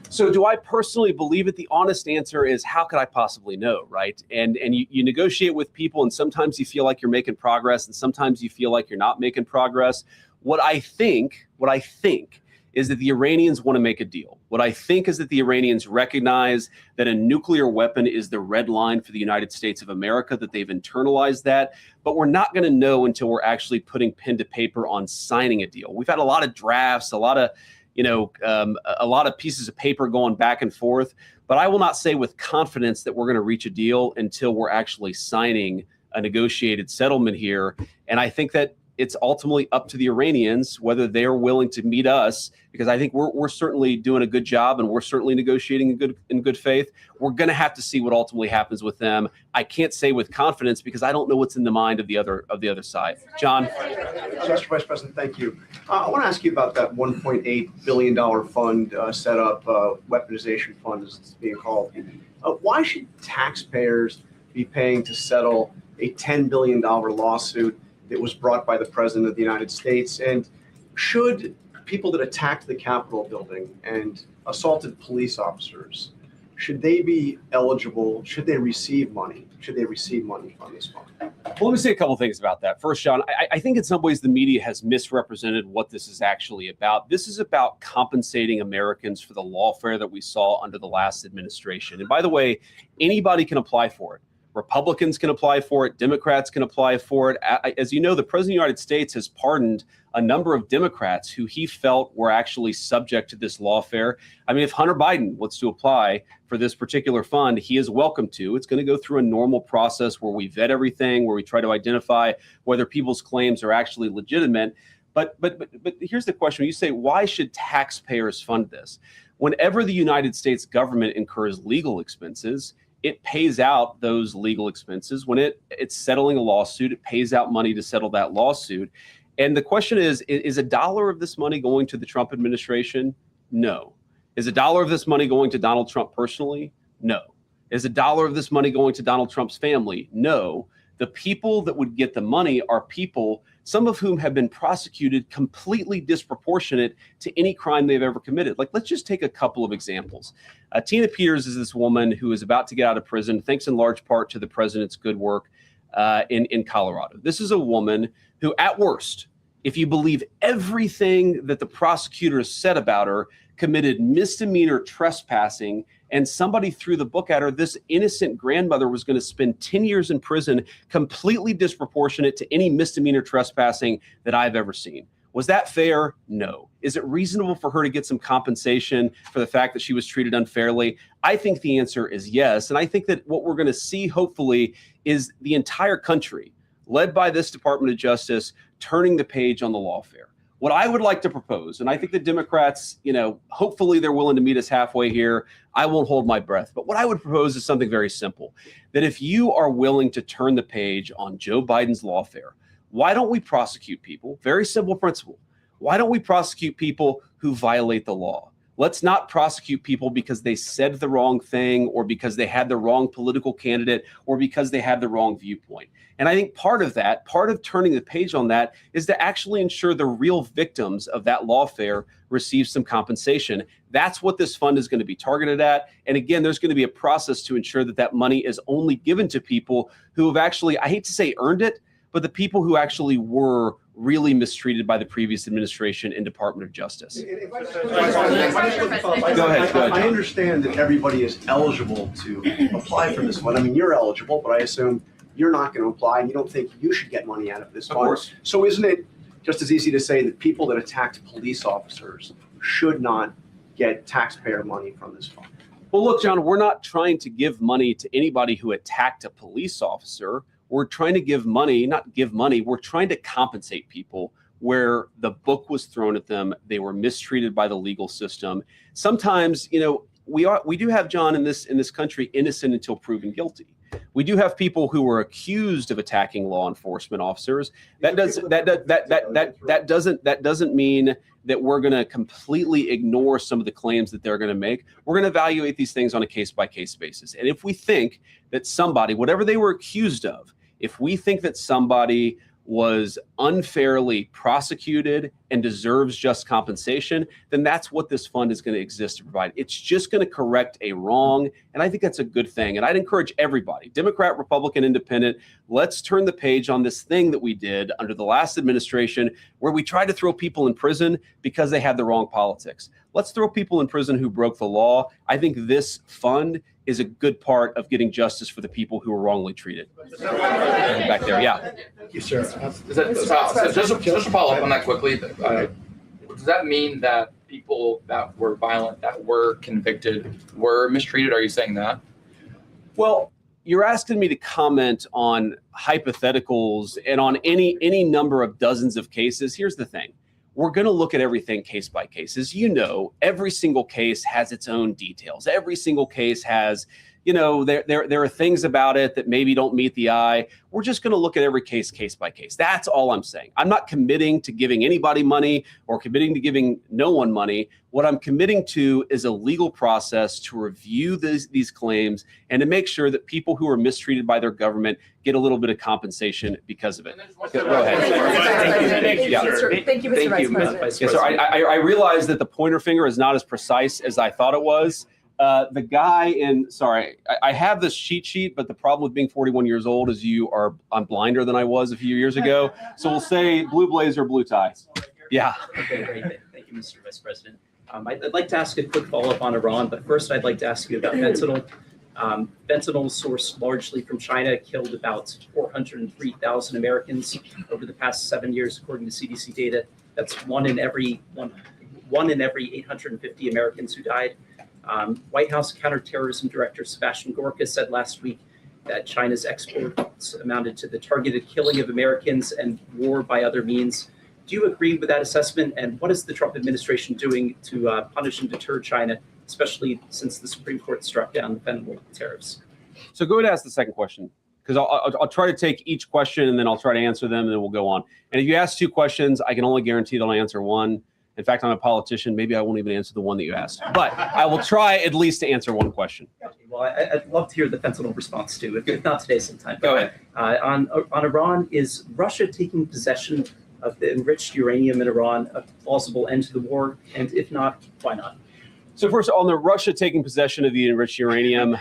So do I personally believe it? The honest answer is, how could I possibly know, right? And you negotiate with people, and sometimes you feel like you're making progress, and sometimes you feel like you're not making progress. What I think is that the Iranians want to make a deal. What I think is that the Iranians recognize that a nuclear weapon is the red line for the United States of America, that they've internalized that, but we're not going to know until we're actually putting pen to paper on signing a deal. We've had a lot of drafts, a lot of pieces of paper going back and forth, but I will not say with confidence that we're going to reach a deal until we're actually signing a negotiated settlement here. And I think that it's ultimately up to the Iranians whether they're willing to meet us, because I think we're certainly doing a good job, and we're certainly negotiating in good faith. We're going to have to see what ultimately happens with them. I can't say with confidence because I don't know what's in the mind of the other side. John. Mr. Vice President, thank you. I want to ask you about that $1.8 billion fund set up, weaponization fund as it's being called. Why should taxpayers be paying to settle a $10 billion lawsuit that was brought by the President of the United States? And should people that attacked the Capitol building and assaulted police officers, should they be eligible? Should they receive money? Should they receive money from this fund? Well, let me say a couple of things about that. First, John, I think in some ways the media has misrepresented what this is actually about. This is about compensating Americans for the lawfare that we saw under the last administration. And by the way, anybody can apply for it. Republicans can apply for it. Democrats can apply for it. As you know, the President of the United States has pardoned a number of Democrats who he felt were actually subject to this lawfare. I mean, if Hunter Biden wants to apply for this particular fund, he is welcome to. It's going to go through a normal process where we vet everything, where we try to identify whether people's claims are actually legitimate. But here's the question. When you say, why should taxpayers fund this? Whenever the United States government incurs legal expenses, it pays out those legal expenses. When it's settling a lawsuit, it pays out money to settle that lawsuit. And the question is a dollar of this money going to the Trump administration? No. Is a dollar of this money going to Donald Trump personally? No. Is a dollar of this money going to Donald Trump's family? No. The people that would get the money are people, some of whom have been prosecuted completely disproportionate to any crime they've ever committed. Like, let's just take a couple of examples. Tina Peters is this woman who is about to get out of prison, thanks in large part to the president's good work in Colorado. This is a woman who, at worst, if you believe everything that the prosecutors said about her, committed misdemeanor trespassing, and somebody threw the book at her. This innocent grandmother was going to spend 10 years in prison, completely disproportionate to any misdemeanor trespassing that I've ever seen. Was that fair? No. Is it reasonable for her to get some compensation for the fact that she was treated unfairly? I think the answer is yes. And I think that what we're going to see, hopefully, is the entire country, led by this Department of Justice, turning the page on the lawfare. What I would like to propose, and I think the Democrats, hopefully they're willing to meet us halfway here. I won't hold my breath. But what I would propose is something very simple, that if you are willing to turn the page on Joe Biden's lawfare, why don't we prosecute people? Very simple principle. Why don't we prosecute people who violate the law? Let's not prosecute people because they said the wrong thing, or because they had the wrong political candidate, or because they had the wrong viewpoint. And I think part of turning the page on that, is to actually ensure the real victims of that lawfare receive some compensation. That's what this fund is going to be targeted at. And again, there's going to be a process to ensure that that money is only given to people who have actually, I hate to say earned it, but the people who actually were really mistreated by the previous administration and Department of Justice. Go ahead. I understand that everybody is eligible to apply for this fund. I mean, you're eligible, but I assume you're not going to apply, and you don't think you should get money out of this fund. Of course. So isn't it just as easy to say that people that attacked police officers should not get taxpayer money from this fund? Well, look, John, we're not trying to give money to anybody who attacked a police officer. We're trying to give money, we're trying to compensate people where the book was thrown at them. They were mistreated by the legal system. Sometimes, we do have, John, in this country, innocent until proven guilty. We do have people who were accused of attacking law enforcement officers. That doesn't mean that we're going to completely ignore some of the claims that they're going to make. We're going to evaluate these things on a case-by-case basis. And if we think that somebody, whatever they were accused of, if we think that somebody was unfairly prosecuted and deserves just compensation, then that's what this fund is going to exist to provide. It's just going to correct a wrong, and I think that's a good thing. And I'd encourage everybody, Democrat, Republican, Independent, let's turn the page on this thing that we did under the last administration where we tried to throw people in prison because they had the wrong politics. Let's throw people in prison who broke the law. I think this fund is a good part of getting justice for the people who were wrongly treated. Back there, yeah. Thank you, sir. Just to follow up on that quickly, does that mean that people that were violent, that were convicted, were mistreated? Are you saying that? Well, you're asking me to comment on hypotheticals and on any number of dozens of cases. Here's the thing. We're going to look at everything case by case. As you know, every single case has its own details. Every single case has, there are things about it that maybe don't meet the eye. We're just going to look at every case by case. That's all I'm saying. I'm not committing to giving anybody money or committing to giving no one money. What I'm committing to is a legal process to review these claims and to make sure that people who are mistreated by their government get a little bit of compensation because of it. Go ahead. Thank you, Mr. Vice President. Yes, sir. I realize that the pointer finger is not as precise as I thought it was. The guy I have this cheat sheet, but the problem with being 41 years old is I'm blinder than I was a few years ago. So we'll say blue blazer, blue tie. Yeah. Okay, great. Thank you, Mr. Vice President. I'd like to ask a quick follow-up on Iran, but first I'd like to ask you about fentanyl. Fentanyl sourced largely from China killed about 403,000 Americans over the past 7 years, according to CDC data. That's one in every 850 Americans who died. White House Counterterrorism Director Sebastian Gorka said last week that China's exports amounted to the targeted killing of Americans and war by other means. Do you agree with that assessment? And what is the Trump administration doing to punish and deter China, especially since the Supreme Court struck down the fentanyl tariffs? So go ahead and ask the second question, because I'll try to take each question and then I'll try to answer them and then we'll go on. And if you ask two questions, I can only guarantee that I'll answer one. In fact, I'm a politician. Maybe I won't even answer the one that you asked, but I will try at least to answer one question. Well, I'd love to hear the fentanyl response too, if not today, sometime. Go ahead. On Iran, is Russia taking possession of the enriched uranium in Iran a plausible end to the war? And if not, why not? So first, on the Russia taking possession of the enriched uranium,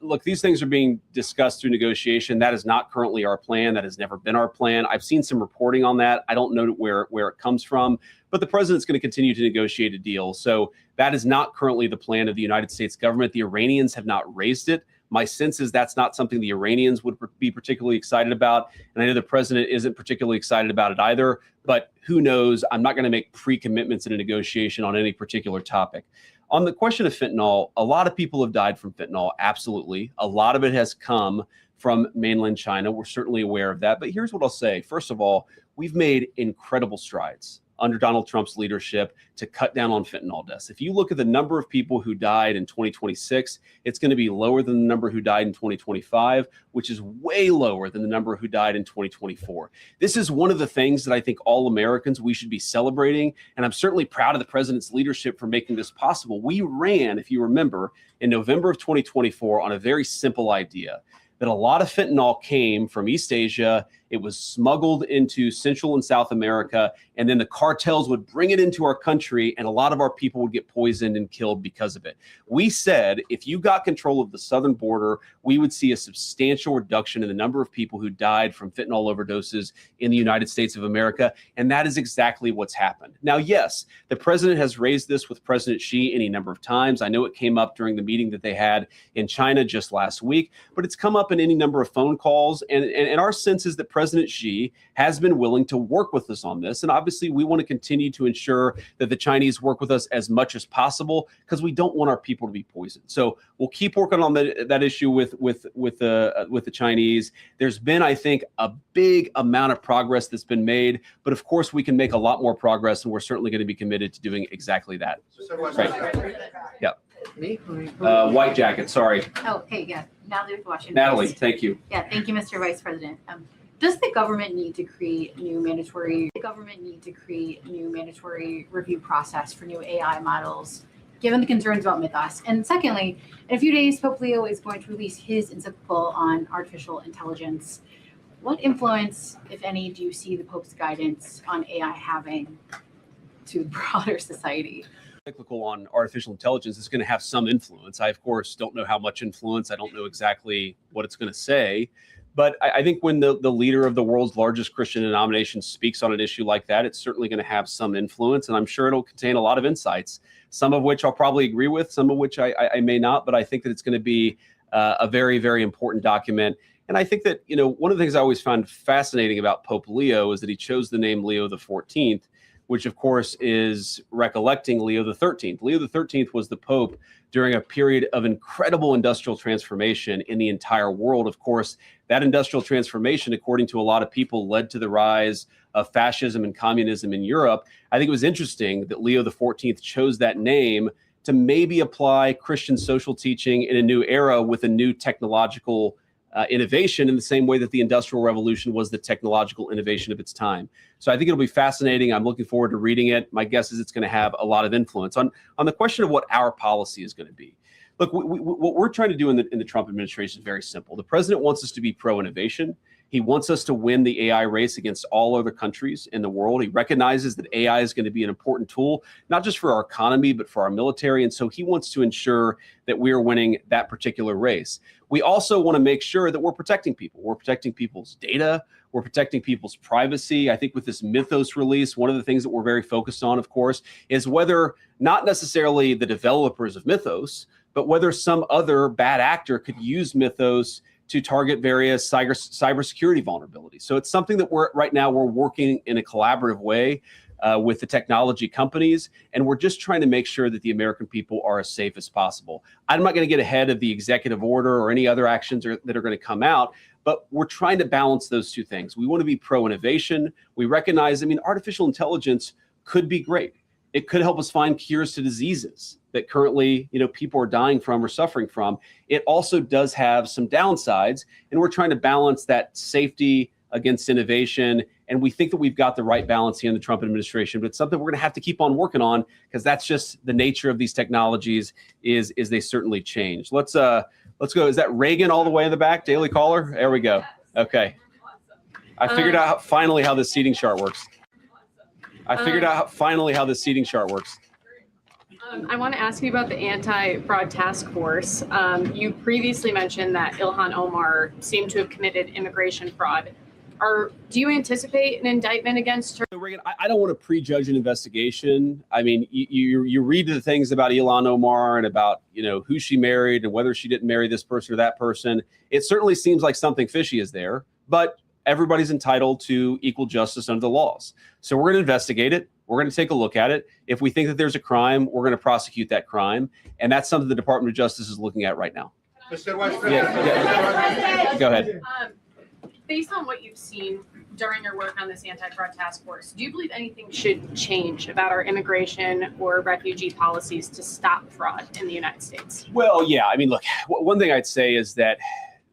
look, these things are being discussed through negotiation. That is not currently our plan. That has never been our plan. I've seen some reporting on that. I don't know where it comes from, but the president's going to continue to negotiate a deal. So that is not currently the plan of the United States government. The Iranians have not raised it. My sense is that's not something the Iranians would be particularly excited about. And I know the president isn't particularly excited about it either, but who knows? I'm not going to make pre-commitments in a negotiation on any particular topic. On the question of fentanyl, a lot of people have died from fentanyl. Absolutely. A lot of it has come from mainland China. We're certainly aware of that. But here's what I'll say. First of all, we've made incredible strides under Donald Trump's leadership to cut down on fentanyl deaths. If you look at the number of people who died in 2026, it's going to be lower than the number who died in 2025, which is way lower than the number who died in 2024. This is one of the things that I think all Americans, we should be celebrating. And I'm certainly proud of the president's leadership for making this possible. We ran, if you remember, in November of 2024 on a very simple idea that a lot of fentanyl came from East Asia. It was smuggled into Central and South America, and then the cartels would bring it into our country, and a lot of our people would get poisoned and killed because of it. We said if you got control of the southern border, we would see a substantial reduction in the number of people who died from fentanyl overdoses in the United States of America, and that is exactly what's happened. Now, yes, the president has raised this with President Xi any number of times. I know it came up during the meeting that they had in China just last week, but it's come up in any number of phone calls, and our sense is that President Xi has been willing to work with us on this. And obviously, we want to continue to ensure that the Chinese work with us as much as possible because we don't want our people to be poisoned. So we'll keep working on that issue with the Chinese. There's been, I think, a big amount of progress that's been made, but of course, we can make a lot more progress, and we're certainly going to be committed to doing exactly that. Right. Yeah. White jacket, sorry. Oh, hey, yeah, Natalie with Washington. Natalie, Post. thank you. Yeah, thank you, Mr. Vice President. Does the government need to create new mandatory review process for new AI models, given the concerns about mythos? And secondly, in a few days, Pope Leo is going to release his encyclical on artificial intelligence. What influence, if any, do you see the Pope's guidance on AI having to broader society? Encyclical on artificial intelligence is going to have some influence. I, of course, don't know how much influence. I don't know exactly what it's going to say. But I think when the leader of the world's largest Christian denomination speaks on an issue like that, it's certainly going to have some influence. And I'm sure it'll contain a lot of insights, some of which I'll probably agree with, some of which I may not. But I think that it's going to be a very, very important document. And I think that, one of the things I always found fascinating about Pope Leo is that he chose the name Leo the 14th, which of course is recollecting Leo the 13th. Leo the 13th was the Pope during a period of incredible industrial transformation in the entire world. Of course, that industrial transformation, according to a lot of people, led to the rise of fascism and communism in Europe. I think it was interesting that Leo the 14th chose that name to maybe apply Christian social teaching in a new era with a new technological innovation in the same way that the Industrial Revolution was the technological innovation of its time. So I think it'll be fascinating. I'm looking forward to reading it. My guess is it's going to have a lot of influence. On the question of what our policy is going to be, look, what we're trying to do in the Trump administration is very simple. The president wants us to be pro-innovation. He wants us to win the AI race against all other countries in the world. He recognizes that AI is going to be an important tool, not just for our economy, but for our military. And so he wants to ensure that we are winning that particular race. We also want to make sure that we're protecting people. We're protecting people's data. We're protecting people's privacy. I think with this Mythos release, one of the things that we're very focused on, of course, is whether not necessarily the developers of Mythos, but whether some other bad actor could use Mythos to target various cybersecurity vulnerabilities. So it's something that right now we're working in a collaborative way with the technology companies, and we're just trying to make sure that the American people are as safe as possible. I'm not going to get ahead of the executive order or any other actions that are going to come out, but we're trying to balance those two things. We want to be pro-innovation. We recognize, artificial intelligence could be great. It could help us find cures to diseases that currently, people are dying from or suffering from. It also does have some downsides, and we're trying to balance that safety against innovation. And we think that we've got the right balance here in the Trump administration, but it's something we're going to have to keep on working on because that's just the nature of these technologies is they certainly change. Let's go. Is that Reagan all the way in the back? Daily Caller? There we go. Okay. I figured out finally how this seating chart works. I want to ask you about the anti-fraud task force. You previously mentioned that Ilhan Omar seemed to have committed immigration fraud. Do you anticipate an indictment against her? So Reagan, I don't want to prejudge an investigation. You read the things about Ilhan Omar and about who she married and whether she didn't marry this person or that person. It certainly seems like something fishy is there, but everybody's entitled to equal justice under the laws. So we're going to investigate it. We're going to take a look at it. If we think that there's a crime, we're going to prosecute that crime. And that's something the Department of Justice is looking at right now. Mr. Vice President. Go ahead. Based on what you've seen during your work on this anti-fraud task force, do you believe anything should change about our immigration or refugee policies to stop fraud in the United States? Well, yeah. Look, one thing I'd say is that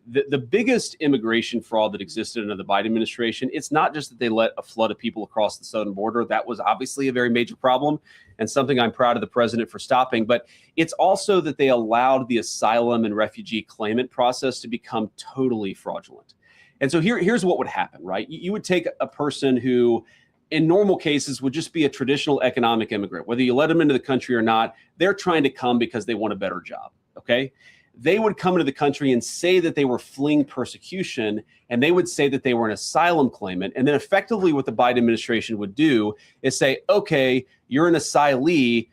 the biggest immigration fraud that existed under the Biden administration, it's not just that they let a flood of people across the southern border. That was obviously a very major problem and something I'm proud of the president for stopping. But it's also that they allowed the asylum and refugee claimant process to become totally fraudulent. And so here's what would happen, right? You would take a person who in normal cases would just be a traditional economic immigrant. Whether you let them into the country or not, they're trying to come because they want a better job, okay? They would come into the country and say that they were fleeing persecution, and they would say that they were an asylum claimant. And then effectively what the Biden administration would do is say, okay, you're an asylee,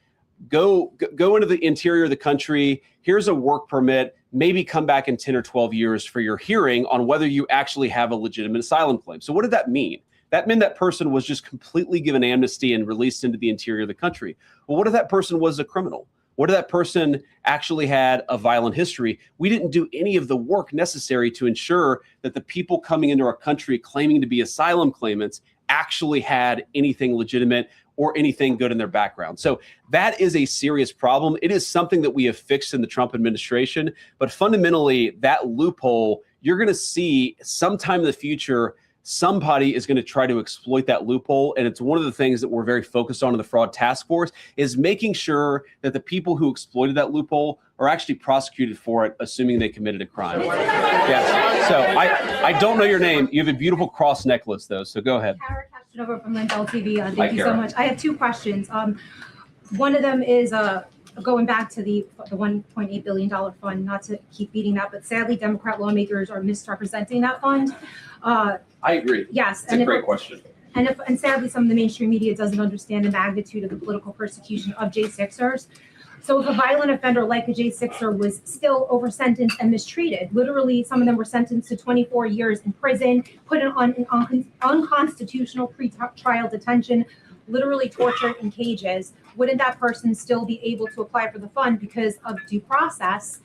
go into the interior of the country, here's a work permit, maybe come back in 10 or 12 years for your hearing on whether you actually have a legitimate asylum claim. So what did that mean? That meant that person was just completely given amnesty and released into the interior of the country. Well, what if that person was a criminal? What if that person actually had a violent history? We didn't do any of the work necessary to ensure that the people coming into our country claiming to be asylum claimants actually had anything legitimate or anything good in their background. So that is a serious problem. It is something that we have fixed in the Trump administration, but fundamentally that loophole, you're going to see sometime in the future, somebody is going to try to exploit that loophole. And it's one of the things that we're very focused on in the fraud task force is making sure that the people who exploited that loophole are actually prosecuted for it, assuming they committed a crime. Yes. So I don't know your name. You have a beautiful cross necklace though. So go ahead. Over from Lindell TV. Hi, Thank you so Kara. much. I have two questions. One of them is going back to the $1.8 billion fund, not to keep beating that, but sadly, Democrat lawmakers are misrepresenting that fund. I agree. Yes. It's a great question. And sadly, some of the mainstream media doesn't understand the magnitude of the political persecution of J6ers. So if a violent offender like a J6er was still over sentenced and mistreated, literally some of them were sentenced to 24 years in prison, put on unconstitutional pre-trial detention, literally tortured in cages, wouldn't that person still be able to apply for the fund because of due process?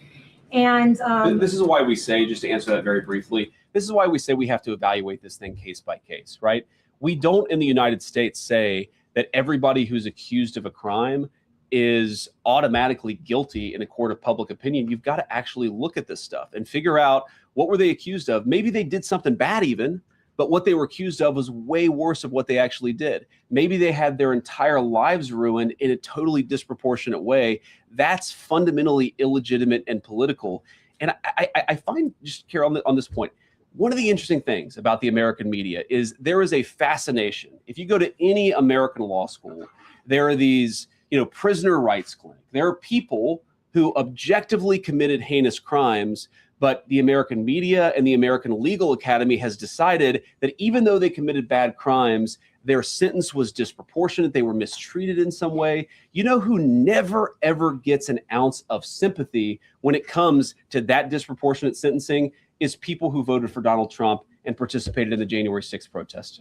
And this is why we say, just to answer that very briefly, this is why we say we have to evaluate this thing case by case, right? We don't in the United States say that everybody who's accused of a crime is automatically guilty in a court of public opinion. You've got to actually look at this stuff and figure out what were they accused of. Maybe they did something bad even, but what they were accused of was way worse of what they actually did. Maybe they had their entire lives ruined in a totally disproportionate way. That's fundamentally illegitimate and political. And I find, just Carol, on this point, one of the interesting things about the American media is there is a fascination. If you go to any American law school, there are these prisoner rights clinic. There are people who objectively committed heinous crimes, but the American media and the American Legal Academy has decided that even though they committed bad crimes, their sentence was disproportionate. They were mistreated in some way. You know who never, ever gets an ounce of sympathy when it comes to that disproportionate sentencing is people who voted for Donald Trump and participated in the January 6th protest.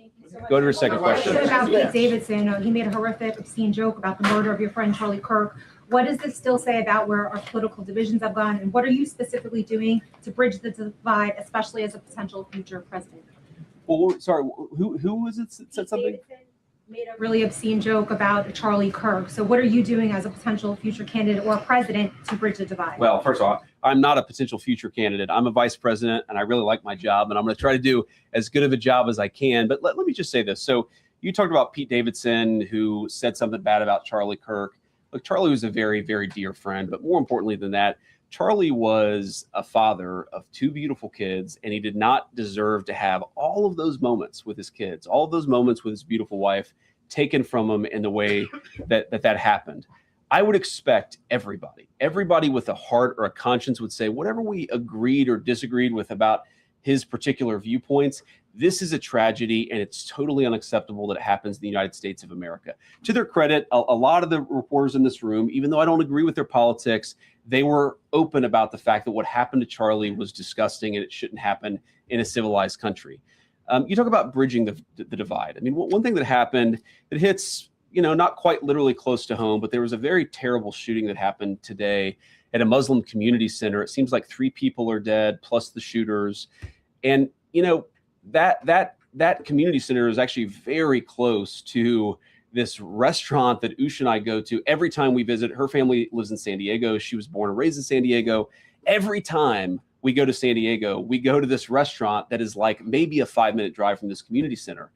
Go to your second question. About Pete Davidson, he made a horrific, obscene joke about the murder of your friend Charlie Kirk. What does this still say about where our political divisions have gone, and what are you specifically doing to bridge the divide, especially as a potential future president? Well, sorry, who was it that said something? Davidson made a really obscene joke about Charlie Kirk. So what are you doing as a potential future candidate or president to bridge the divide? Well, first of all, I'm not a potential future candidate. I'm a vice president, and I really like my job, and I'm going to try to do as good of a job as I can. But let me just say this. So you talked about Pete Davidson, who said something bad about Charlie Kirk. Look, Charlie was a very, very dear friend, but more importantly than that, Charlie was a father of two beautiful kids, and he did not deserve to have all of those moments with his kids, all of those moments with his beautiful wife taken from him in the way that happened. I would expect everybody with a heart or a conscience would say, whatever we agreed or disagreed with about his particular viewpoints, this is a tragedy, and it's totally unacceptable that it happens in the United States of America. To their credit, a lot of the reporters in this room, even though I don't agree with their politics, they were open about the fact that what happened to Charlie was disgusting and it shouldn't happen in a civilized country. You talk about bridging the divide. I mean, one thing that happened that hits, not quite literally close to home, but there was a very terrible shooting that happened today at a Muslim community center. It seems like 3 people are dead, plus the shooters. And, that community center is actually very close to this restaurant that Usha and I go to every time we visit. Her family lives in San Diego. She was born and raised in San Diego. Every time we go to San Diego, we go to this restaurant that is like maybe a 5-minute drive from this community center.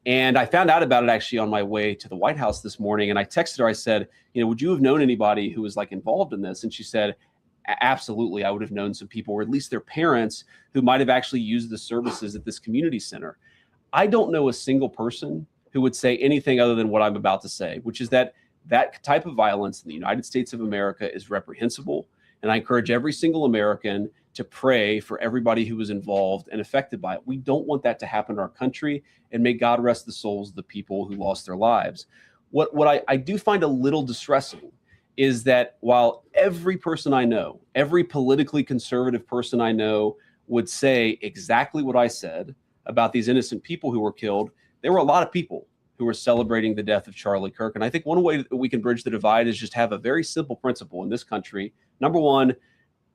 And I found out about it actually on my way to the White House this morning. And I texted her, I said, would you have known anybody who was like involved in this? And she said, absolutely. I would have known some people, or at least their parents, who might have actually used the services at this community center. I don't know a single person who would say anything other than what I'm about to say, which is that type of violence in the United States of America is reprehensible. And I encourage every single American to pray for everybody who was involved and affected by it. We don't want that to happen in our country, and may God rest the souls of the people who lost their lives. What I do find a little distressing is that while every person I know, every politically conservative person I know would say exactly what I said about these innocent people who were killed. There were a lot of people who were celebrating the death of Charlie Kirk. And I think one way that we can bridge the divide is just have a very simple principle in this country. Number one,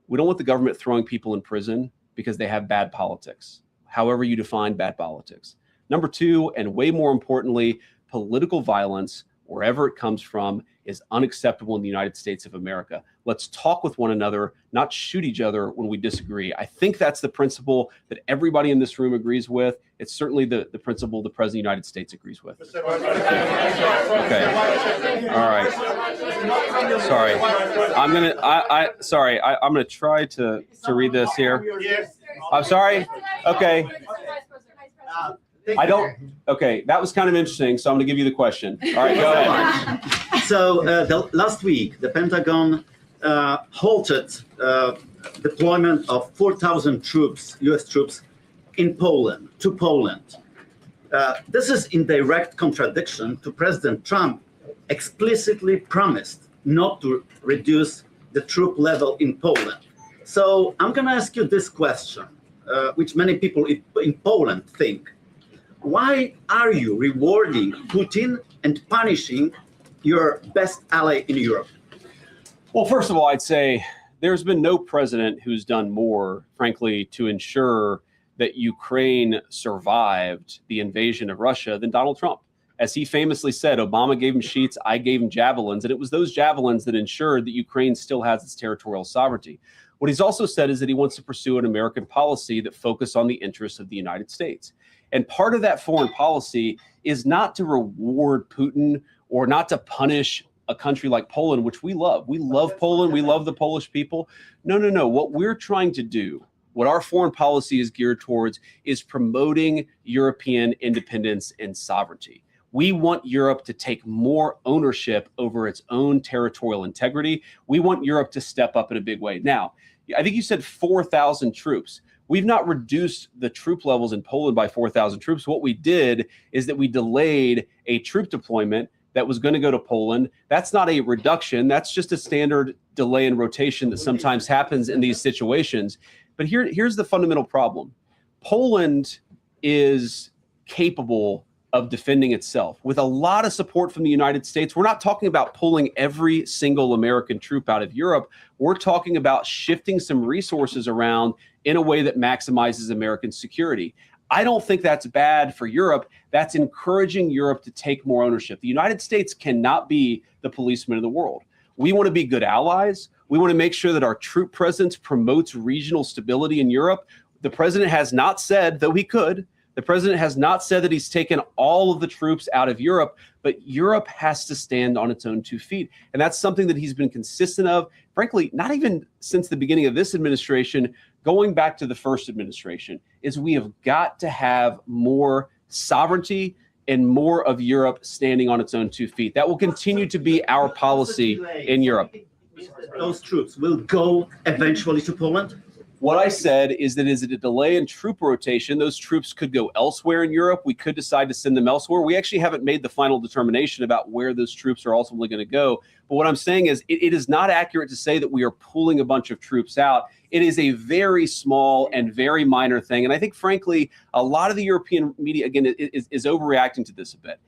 we don't want the government throwing people in prison because they have bad politics, however you define bad politics. Number two, and way more importantly, political violence, wherever it comes from, is unacceptable in the United States of America. Let's talk with one another, not shoot each other when we disagree. I think that's the principle that everybody in this room agrees with. It's certainly the principle the President of the United States agrees with. Okay. All right. Sorry. I'm gonna try to read this here. I'm sorry. Okay. Okay, that was kind of interesting, so I'm going to give you the question. All right, go ahead. So last week, the Pentagon halted deployment of 4,000 troops, U.S. troops, to Poland. This is in direct contradiction to President Trump explicitly promised not to reduce the troop level in Poland. So I'm going to ask you this question, which many people in Poland think. Why are you rewarding Putin and punishing your best ally in Europe? Well, first of all, I'd say there's been no president who's done more, frankly, to ensure that Ukraine survived the invasion of Russia than Donald Trump. As he famously said, Obama gave him sheets, I gave him javelins, and it was those javelins that ensured that Ukraine still has its territorial sovereignty. What he's also said is that he wants to pursue an American policy that focuses on the interests of the United States. And part of that foreign policy is not to reward Putin or not to punish a country like Poland, which we love. We love Poland. We love the Polish people. No. What we're trying to do, what our foreign policy is geared towards, is promoting European independence and sovereignty. We want Europe to take more ownership over its own territorial integrity. We want Europe to step up in a big way. Now, I think you said 4,000 troops. We've not reduced the troop levels in Poland by 4,000 troops. What we did is that we delayed a troop deployment that was going to go to Poland. That's not a reduction. That's just a standard delay and rotation that sometimes happens in these situations. But here's the fundamental problem. Poland is capable of defending itself with a lot of support from the United States. We're not talking about pulling every single American troop out of Europe. We're talking about shifting some resources around in a way that maximizes American security. I don't think that's bad for Europe. That's encouraging Europe to take more ownership. The United States cannot be the policeman of the world. We want to be good allies. We want to make sure that our troop presence promotes regional stability in Europe. The president has not said, though he could, the president has not said that he's taken all of the troops out of Europe, but Europe has to stand on its own 2 feet. And that's something that he's been consistent of, frankly, not even since the beginning of this administration, going back to the first administration, is we have got to have more sovereignty and more of Europe standing on its own 2 feet. That will continue to be our policy in Europe. Those troops will go eventually to Poland? What I said is that is it a delay in troop rotation? Those troops could go elsewhere in Europe. We could decide to send them elsewhere. We actually haven't made the final determination about where those troops are ultimately going to go. But what I'm saying is it is not accurate to say that we are pulling a bunch of troops out. It is a very small and very minor thing. And I think, frankly, a lot of the European media, again, is overreacting to this a bit.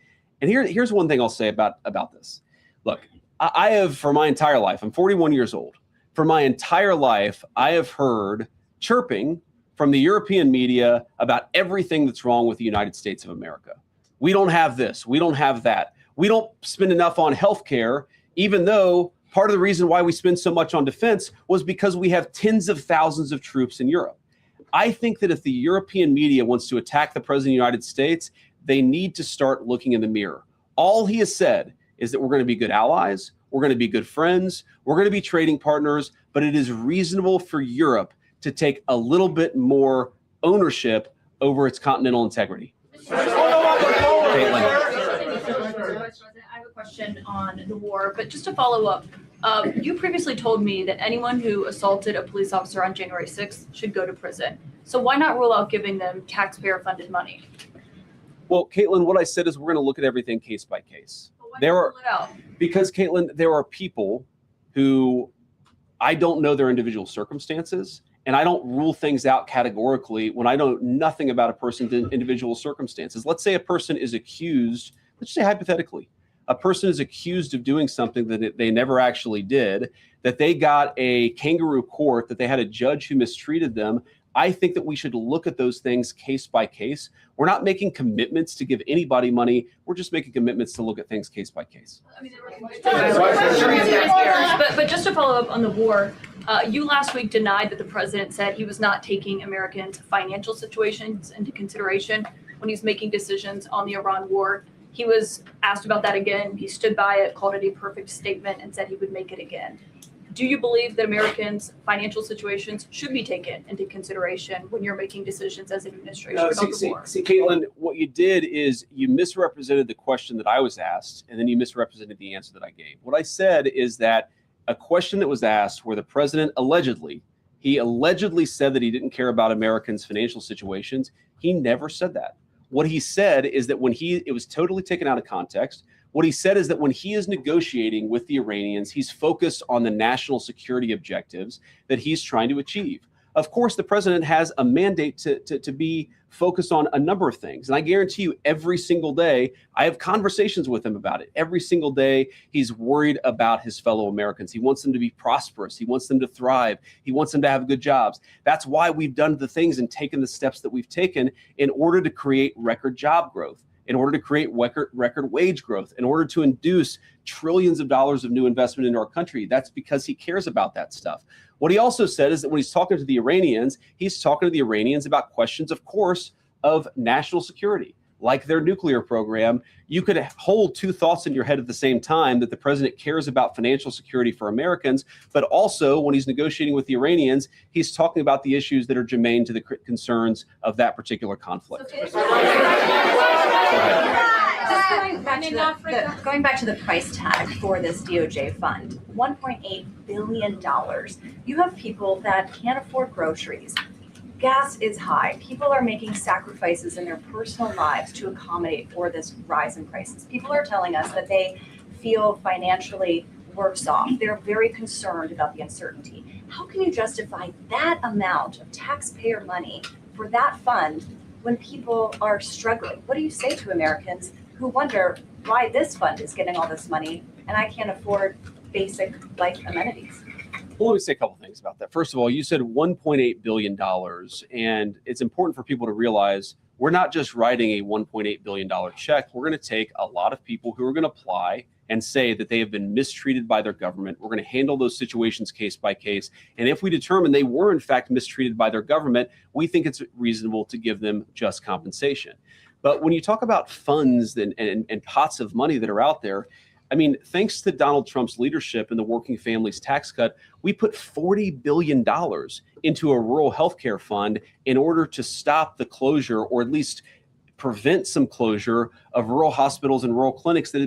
And here's one thing I'll say about this. Look, I have, for my entire life, I'm 41 years old. For my entire life, I have heard chirping from the European media about everything that's wrong with the United States of America. We don't have this. We don't have that. We don't spend enough on healthcare, even though part of the reason why we spend so much on defense was because we have tens of thousands of troops in Europe. I think that if the European media wants to attack the president of the United States, they need to start looking in the mirror. All he has said is that we're going to be good allies. We're going to be good friends. We're going to be trading partners, but it is reasonable for Europe to take a little bit more ownership over its continental integrity. Caitlin. I have a question on the war, but just to follow up, you previously told me that anyone who assaulted a police officer on January 6th should go to prison. So why not rule out giving them taxpayer-funded money? Well, Caitlin, what I said is we're going to look at everything case by case. Because, Caitlin, there are people who I don't know their individual circumstances, and I don't rule things out categorically when I know nothing about a person's individual circumstances. Let's say a person is accused, let's say hypothetically, a person is accused of doing something that they never actually did, that they got a kangaroo court, that they had a judge who mistreated them. I think that we should look at those things case by case. We're not making commitments to give anybody money. We're just making commitments to look at things case by case. But just to follow up on the war, you last week denied that the president said he was not taking Americans' financial situations into consideration when he's making decisions on the Iran war. He was asked about that again. He stood by it, called it a perfect statement, and said he would make it again. Do you believe that Americans' financial situations should be taken into consideration when you're making decisions as an administration about the war? See, Caitlin, what you did is you misrepresented the question that I was asked, and then you misrepresented the answer that I gave. What I said is that a question that was asked where the president allegedly said that he didn't care about Americans' financial situations. He never said that. What he said is that it was totally taken out of context. What he said is that when he is negotiating with the Iranians, he's focused on the national security objectives that he's trying to achieve. Of course, the president has a mandate to be focused on a number of things. And I guarantee you every single day, I have conversations with him about it. Every single day, he's worried about his fellow Americans. He wants them to be prosperous. He wants them to thrive. He wants them to have good jobs. That's why we've done the things and taken the steps that we've taken in order to create record job growth, in order to create record wage growth, in order to induce trillions of dollars of new investment into our country. That's because he cares about that stuff. What he also said is that when he's talking to the Iranians, he's talking to the Iranians about questions, of course, of national security, like their nuclear program. You could hold two thoughts in your head at the same time, that the president cares about financial security for Americans, but also when he's negotiating with the Iranians, he's talking about the issues that are germane to the concerns of that particular conflict. Going back to the price tag for this DOJ fund, $1.8 billion. You have people that can't afford groceries. Gas is high. People are making sacrifices in their personal lives to accommodate for this rise in prices. People are telling us that they feel financially worse off. They're very concerned about the uncertainty. How can you justify that amount of taxpayer money for that fund when people are struggling? What do you say to Americans who wonder why this fund is getting all this money and I can't afford basic life amenities? Well, let me say a couple things about that. First of all, you said $1.8 billion, and it's important for people to realize we're not just writing a $1.8 billion check. We're going to take a lot of people who are going to apply and say that they have been mistreated by their government. We're going to handle those situations case by case. And if we determine they were in fact mistreated by their government, we think it's reasonable to give them just compensation. But when you talk about funds and pots of money that are out there, I mean, thanks to Donald Trump's leadership and the working families tax cut, we put $40 billion into a rural healthcare fund in order to stop the closure, or at least prevent some closure, of rural hospitals and rural clinics that